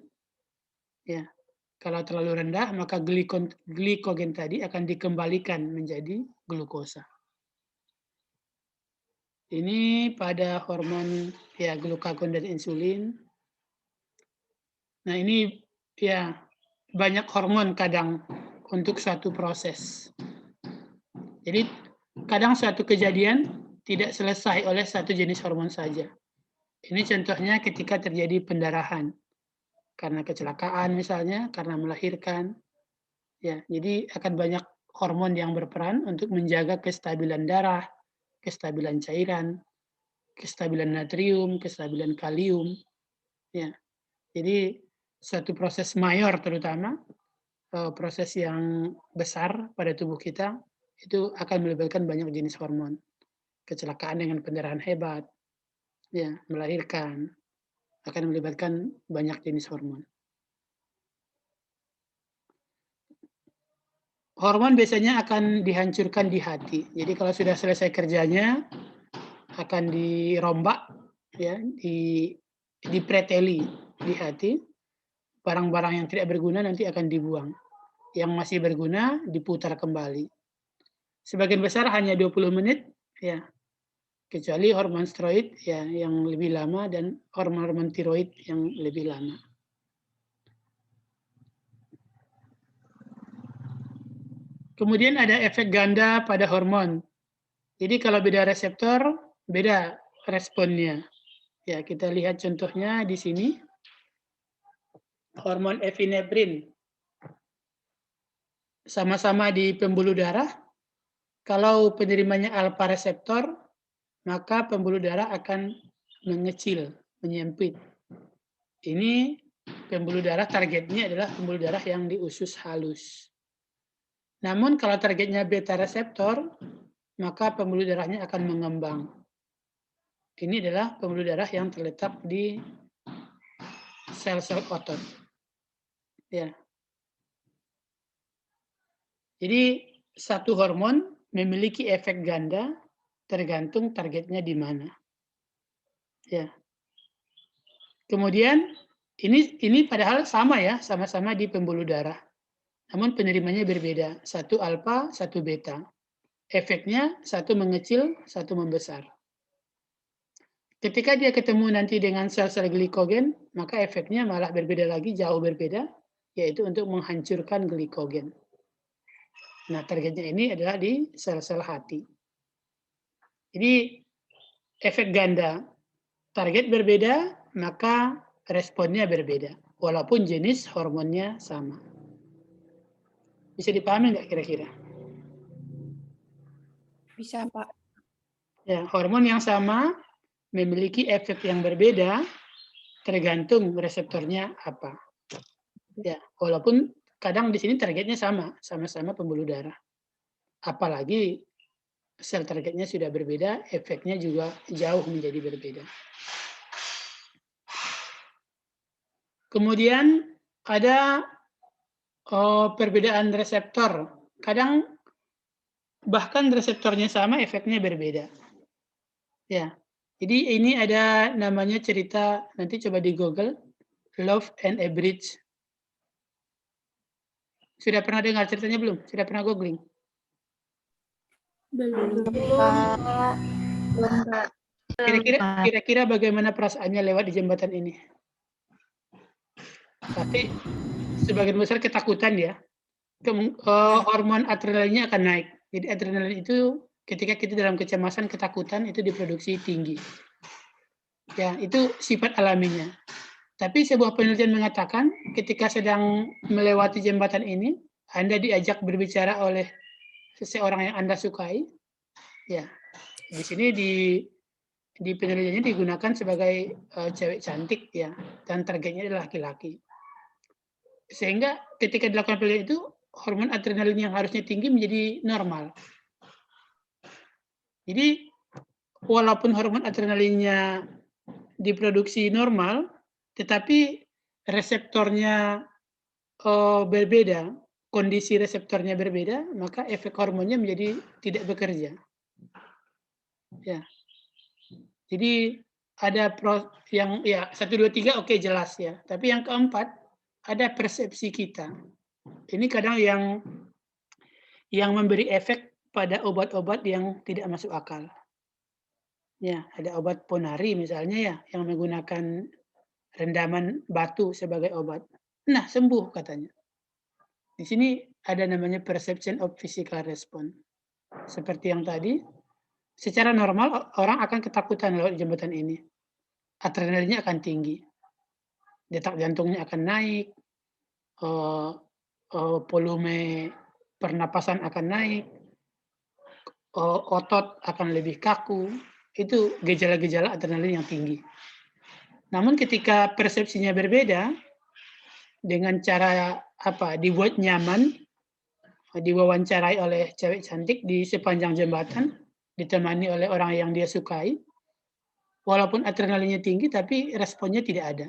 Ya. Kalau terlalu rendah maka glikogen tadi akan dikembalikan menjadi glukosa. Ini pada hormon ya glukagon dan insulin. Nah, ini ya banyak hormon kadang untuk suatu proses. Jadi kadang suatu kejadian tidak selesai oleh satu jenis hormon saja. Ini contohnya ketika terjadi pendarahan. Karena kecelakaan misalnya, karena melahirkan. Ya, jadi akan banyak hormon yang berperan untuk menjaga kestabilan darah, kestabilan cairan, kestabilan natrium, kestabilan kalium. Ya. Jadi suatu proses mayor terutama proses yang besar pada tubuh kita itu akan melibatkan banyak jenis hormon. Kecelakaan dengan pendarahan hebat, ya, melahirkan akan melibatkan banyak jenis hormon. Hormon biasanya akan dihancurkan di hati. Jadi kalau sudah selesai kerjanya akan dirombak, ya, dipreteli di hati. Barang-barang yang tidak berguna nanti akan dibuang. Yang masih berguna diputar kembali. Sebagian besar hanya 20 menit, ya. Kecuali hormon steroid ya yang lebih lama dan hormon-hormon tiroid yang lebih lama. Kemudian ada efek ganda pada hormon. Jadi kalau beda reseptor, beda responnya. Ya, kita lihat contohnya di sini. Hormon epinefrin. Sama-sama di pembuluh darah. Kalau penerimanya alpha reseptor, maka pembuluh darah akan mengecil, menyempit. Ini pembuluh darah targetnya adalah pembuluh darah yang di usus halus. Namun kalau targetnya beta reseptor, maka pembuluh darahnya akan mengembang. Ini adalah pembuluh darah yang terletak di sel-sel otot. Ya. Jadi satu hormon memiliki efek ganda tergantung targetnya di mana. Ya. Kemudian ini padahal sama ya, sama-sama di pembuluh darah. Namun penerimanya berbeda, satu alfa, satu beta. Efeknya satu mengecil, satu membesar. Ketika dia ketemu nanti dengan sel-sel glikogen, maka efeknya malah berbeda lagi, jauh berbeda, yaitu untuk menghancurkan glikogen. Nah, targetnya ini adalah di sel-sel hati. Jadi, efek ganda. Target berbeda, maka responnya berbeda. Walaupun jenis hormonnya sama. Bisa dipahami nggak kira-kira? Bisa, Pak. Ya, hormon yang sama memiliki efek yang berbeda tergantung reseptornya apa. Ya, walaupun kadang di sini targetnya sama-sama pembuluh darah. Apalagi sel targetnya sudah berbeda, efeknya juga jauh menjadi berbeda. Kemudian ada perbedaan reseptor. Kadang bahkan reseptornya sama, efeknya berbeda. Ya, jadi ini ada namanya cerita, nanti coba di Google, Love and a Bridge. Sudah pernah dengar ceritanya belum? Sudah pernah googling? Belum. Kira-kira bagaimana perasaannya lewat di jembatan ini? Pasti sebagian besar ketakutan ya. Hormon adrenalinnya akan naik. Jadi adrenalin itu ketika kita dalam kecemasan, ketakutan itu diproduksi tinggi. Ya, itu sifat alaminya. Tapi sebuah penelitian mengatakan ketika sedang melewati jembatan ini, Anda diajak berbicara oleh seseorang yang Anda sukai. Ya, di sini di penelitiannya digunakan sebagai cewek cantik ya, dan targetnya adalah laki-laki. Sehingga ketika dilakukan penelitian itu, hormon adrenalin yang harusnya tinggi menjadi normal. Jadi walaupun hormon adrenalinnya diproduksi normal, tetapi reseptornya berbeda, kondisi reseptornya berbeda, maka efek hormonnya menjadi tidak bekerja. Ya. Jadi ada yang ya 1, 2, 3 oke jelas ya. Tapi yang keempat ada persepsi kita. Ini kadang yang memberi efek pada obat-obat yang tidak masuk akal. Ya, ada obat ponari misalnya ya yang menggunakan rendaman batu sebagai obat. Nah, sembuh katanya. Di sini ada namanya perception of physical response. Seperti yang tadi, secara normal orang akan ketakutan lewat jembatan ini. Adrenalinnya akan tinggi. Detak jantungnya akan naik, volume pernapasan akan naik, otot akan lebih kaku. Itu gejala-gejala adrenalin yang tinggi. Namun ketika persepsinya berbeda, dengan cara dibuat nyaman, diwawancarai oleh cewek cantik di sepanjang jembatan, ditemani oleh orang yang dia sukai, walaupun adrenalinnya tinggi, tapi responnya tidak ada.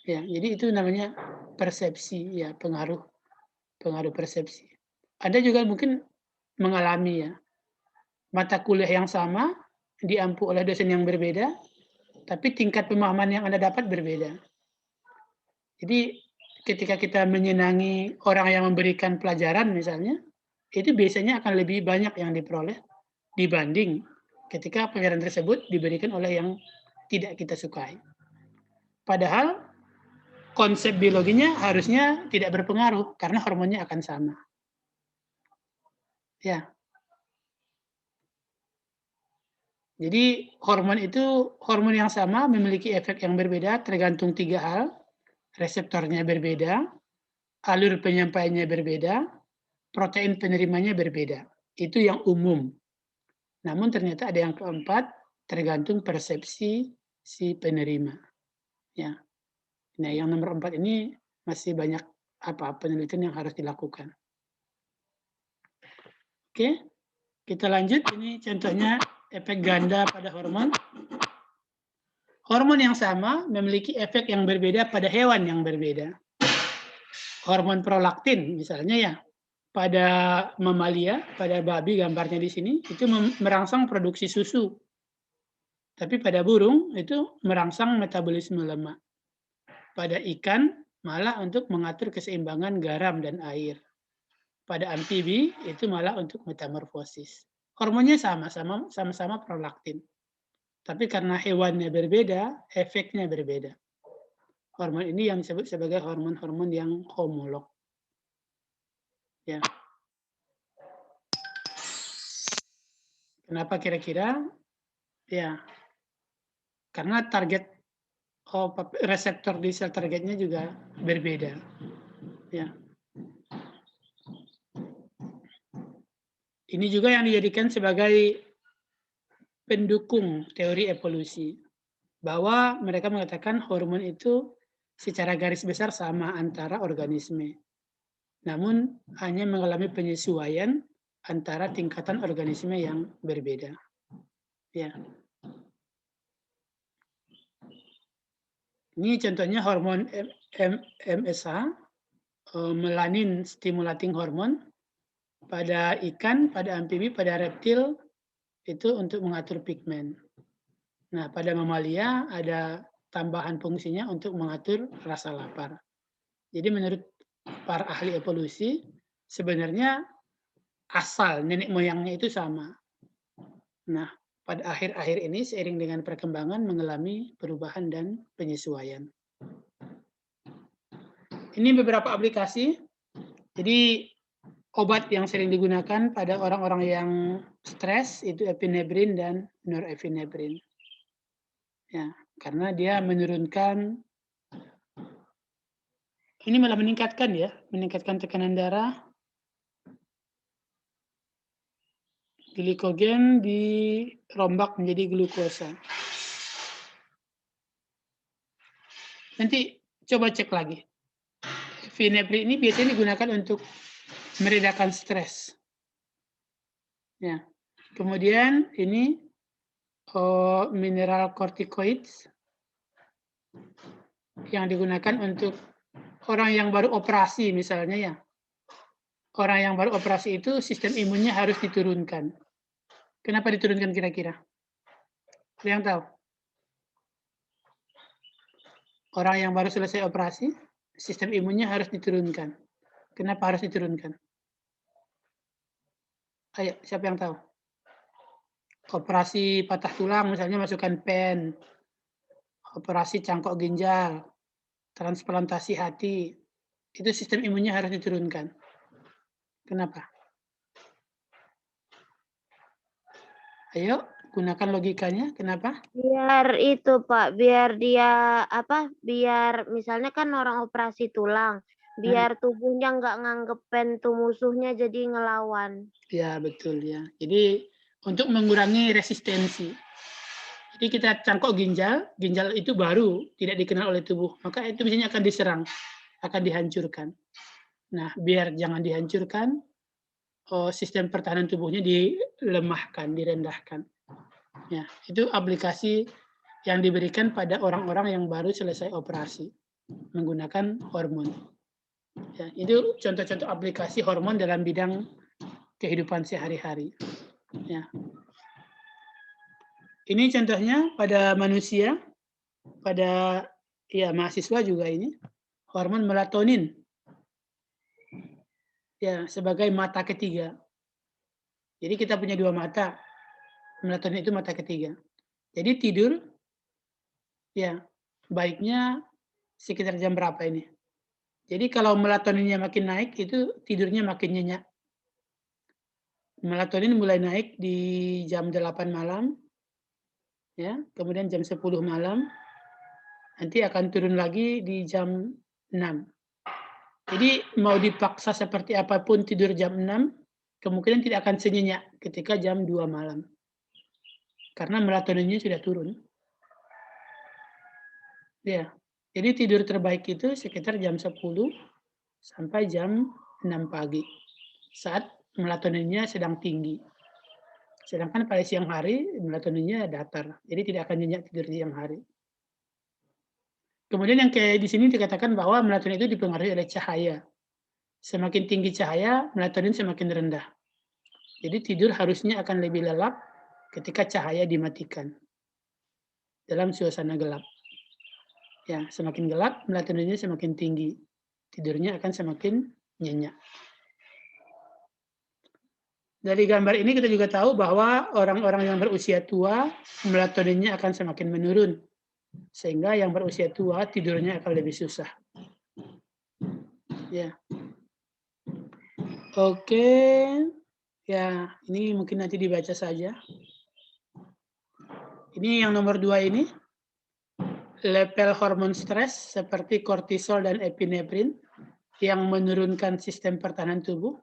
Ya, jadi itu namanya persepsi, ya pengaruh persepsi. Anda juga mungkin mengalami ya, mata kuliah yang sama, diampu oleh dosen yang berbeda, tapi tingkat pemahaman yang Anda dapat berbeda. Jadi ketika kita menyenangi orang yang memberikan pelajaran misalnya, itu biasanya akan lebih banyak yang diperoleh dibanding ketika pelajaran tersebut diberikan oleh yang tidak kita sukai. Padahal konsep biologinya harusnya tidak berpengaruh karena hormonnya akan sama. Ya. Jadi hormon yang sama memiliki efek yang berbeda tergantung 3 hal. Reseptornya berbeda, alur penyampaiannya berbeda, protein penerimanya berbeda. Itu yang umum. Namun ternyata ada yang keempat, tergantung persepsi si penerima. Ya. Nah, yang nomor 4 ini masih banyak penelitian yang harus dilakukan. Oke, kita lanjut. Ini contohnya efek ganda pada hormon. Hormon yang sama memiliki efek yang berbeda pada hewan yang berbeda. Hormon prolaktin misalnya ya, pada mamalia, pada babi gambarnya di sini, itu merangsang produksi susu. Tapi pada burung itu merangsang metabolisme lemak. Pada ikan malah untuk mengatur keseimbangan garam dan air. Pada amfibi itu malah untuk metamorfosis. Hormonnya sama-sama prolaktin. Tapi karena hewannya berbeda, efeknya berbeda. Hormon ini yang disebut sebagai hormon-hormon yang homolog. Ya. Kenapa kira-kira? Ya. Karena target reseptor di sel targetnya juga berbeda. Ya. Ini juga yang dijadikan sebagai pendukung teori evolusi, bahwa mereka mengatakan hormon itu secara garis besar sama antara organisme, namun hanya mengalami penyesuaian antara tingkatan organisme yang berbeda. Ya. Ini contohnya hormon MSH, melanin stimulating hormon, pada ikan, pada amfibi, pada reptil itu untuk mengatur pigmen. Nah, pada mamalia ada tambahan fungsinya untuk mengatur rasa lapar. Jadi menurut para ahli evolusi, sebenarnya asal nenek moyangnya itu sama. Nah, pada akhir-akhir ini seiring dengan perkembangan mengalami perubahan dan penyesuaian. Ini beberapa aplikasi. Jadi obat yang sering digunakan pada orang-orang yang stres itu epinefrin dan norepinefrin. Ya, karena dia menurunkan, ini malah meningkatkan ya, meningkatkan tekanan darah, glikogen dirombak menjadi glukosa. Nanti coba cek lagi. Epinefrin ini biasanya digunakan untuk meredakan stres. Ya. Kemudian ini mineral corticoids yang digunakan untuk orang yang baru operasi misalnya ya. Orang yang baru operasi itu sistem imunnya harus diturunkan. Kenapa diturunkan kira-kira? Ada yang tahu? Orang yang baru selesai operasi, sistem imunnya harus diturunkan. Kenapa harus diturunkan? Ayo, siapa yang tahu? Operasi patah tulang misalnya masukkan pen, operasi cangkok ginjal, transplantasi hati, itu sistem imunnya harus diturunkan. Kenapa? Ayo, gunakan logikanya. Kenapa? Biar itu Pak, biar dia biar misalnya kan orang operasi tulang, biar tubuhnya nggak nganggep pen tuh musuhnya jadi ngelawan. Ya, betul ya. Jadi untuk mengurangi resistensi. Jadi kita cangkok ginjal, ginjal itu baru tidak dikenal oleh tubuh, maka itu biasanya akan diserang, akan dihancurkan. Nah, biar jangan dihancurkan, sistem pertahanan tubuhnya dilemahkan, direndahkan. Ya, itu aplikasi yang diberikan pada orang-orang yang baru selesai operasi menggunakan hormon. Ya, itu contoh-contoh aplikasi hormon dalam bidang kehidupan sehari-hari. Ya. Ini contohnya pada manusia, pada ya mahasiswa juga ini hormon melatonin. Ya, sebagai mata ketiga. Jadi kita punya dua mata. Melatonin itu mata ketiga. Jadi tidur ya baiknya sekitar jam berapa ini? Jadi kalau melatoninnya makin naik itu tidurnya makin nyenyak. Melatonin mulai naik di jam 8 malam. Ya, kemudian jam 10 malam. Nanti akan turun lagi di jam 6. Jadi mau dipaksa seperti apapun tidur jam 6, kemungkinan tidak akan senyenyak ketika jam 2 malam. Karena melatoninnya sudah turun. Ya, jadi tidur terbaik itu sekitar jam 10 sampai jam 6 pagi. Saat melatoninnya sedang tinggi. Sedangkan pada siang hari melatoninnya datar. Jadi tidak akan nyenyak tidur di siang hari. Kemudian yang kayak di sini dikatakan bahwa melatonin itu dipengaruhi oleh cahaya. Semakin tinggi cahaya, melatonin semakin rendah. Jadi tidur harusnya akan lebih lelap ketika cahaya dimatikan. Dalam suasana gelap. Ya, semakin gelap, melatoninnya semakin tinggi. Tidurnya akan semakin nyenyak. Dari gambar ini kita juga tahu bahwa orang-orang yang berusia tua, melatoninnya akan semakin menurun. Sehingga yang berusia tua tidurnya akan lebih susah. Ya. Oke. Ya, ini mungkin nanti dibaca saja. Ini yang nomor 2 ini. Level hormon stres seperti kortisol dan epinefrin yang menurunkan sistem pertahanan tubuh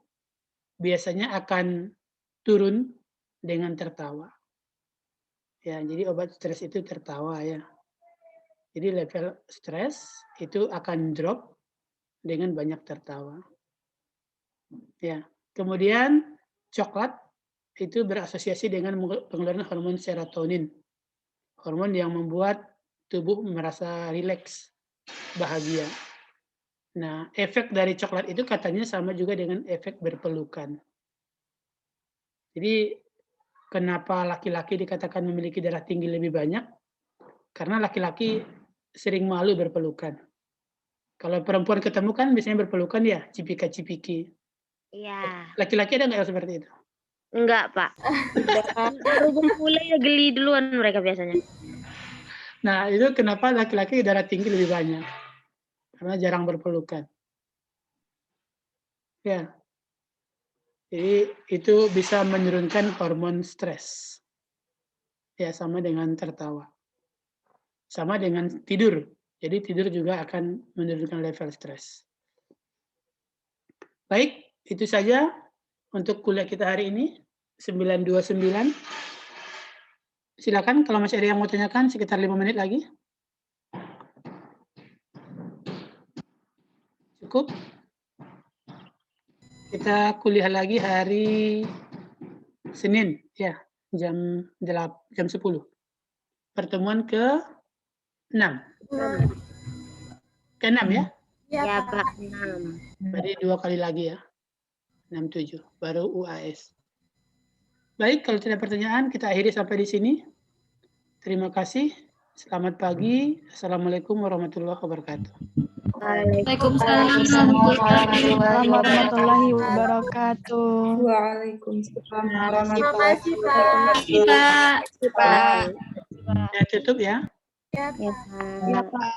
biasanya akan turun dengan tertawa. Ya, jadi obat stres itu tertawa ya. Jadi level stres itu akan drop dengan banyak tertawa. Ya. Kemudian coklat itu berasosiasi dengan pengeluaran hormon serotonin. Hormon yang membuat tubuh merasa rileks, bahagia. Nah, efek dari coklat itu katanya sama juga dengan efek berpelukan. Jadi kenapa laki-laki dikatakan memiliki darah tinggi lebih banyak? Karena laki-laki sering malu berpelukan. Kalau perempuan ketemu kan biasanya berpelukan ya, cipika-cipiki. Iya. Laki-laki ada nggak yang seperti itu? Enggak, Pak. Baru mulai ya geli duluan mereka biasanya. Nah, itu kenapa laki-laki darah tinggi lebih banyak. Karena jarang berpelukan. Ya. Jadi itu bisa menurunkan hormon stres. Ya, sama dengan tertawa. Sama dengan tidur. Jadi tidur juga akan menurunkan level stres. Baik, itu saja untuk kuliah kita hari ini, 929. Silakan kalau masih ada yang mau tanyakan, sekitar 5 menit lagi. Cukup? Kita kuliah lagi hari Senin, ya, jam 10. Pertemuan ke-6. Ke-6 ya? Ya, Pak. 6. Berarti 2 kali lagi ya. 6-7, baru UAS. Baik, kalau tidak pertanyaan, kita akhiri sampai di sini. Terima kasih. Selamat pagi. Assalamualaikum warahmatullahi wabarakatuh. Waalaikumsalam warahmatullahi wabarakatuh. Waalaikumsalam Terima kasih, Pak. Ya, tutup ya. Ya, Pak. Ya, Pak.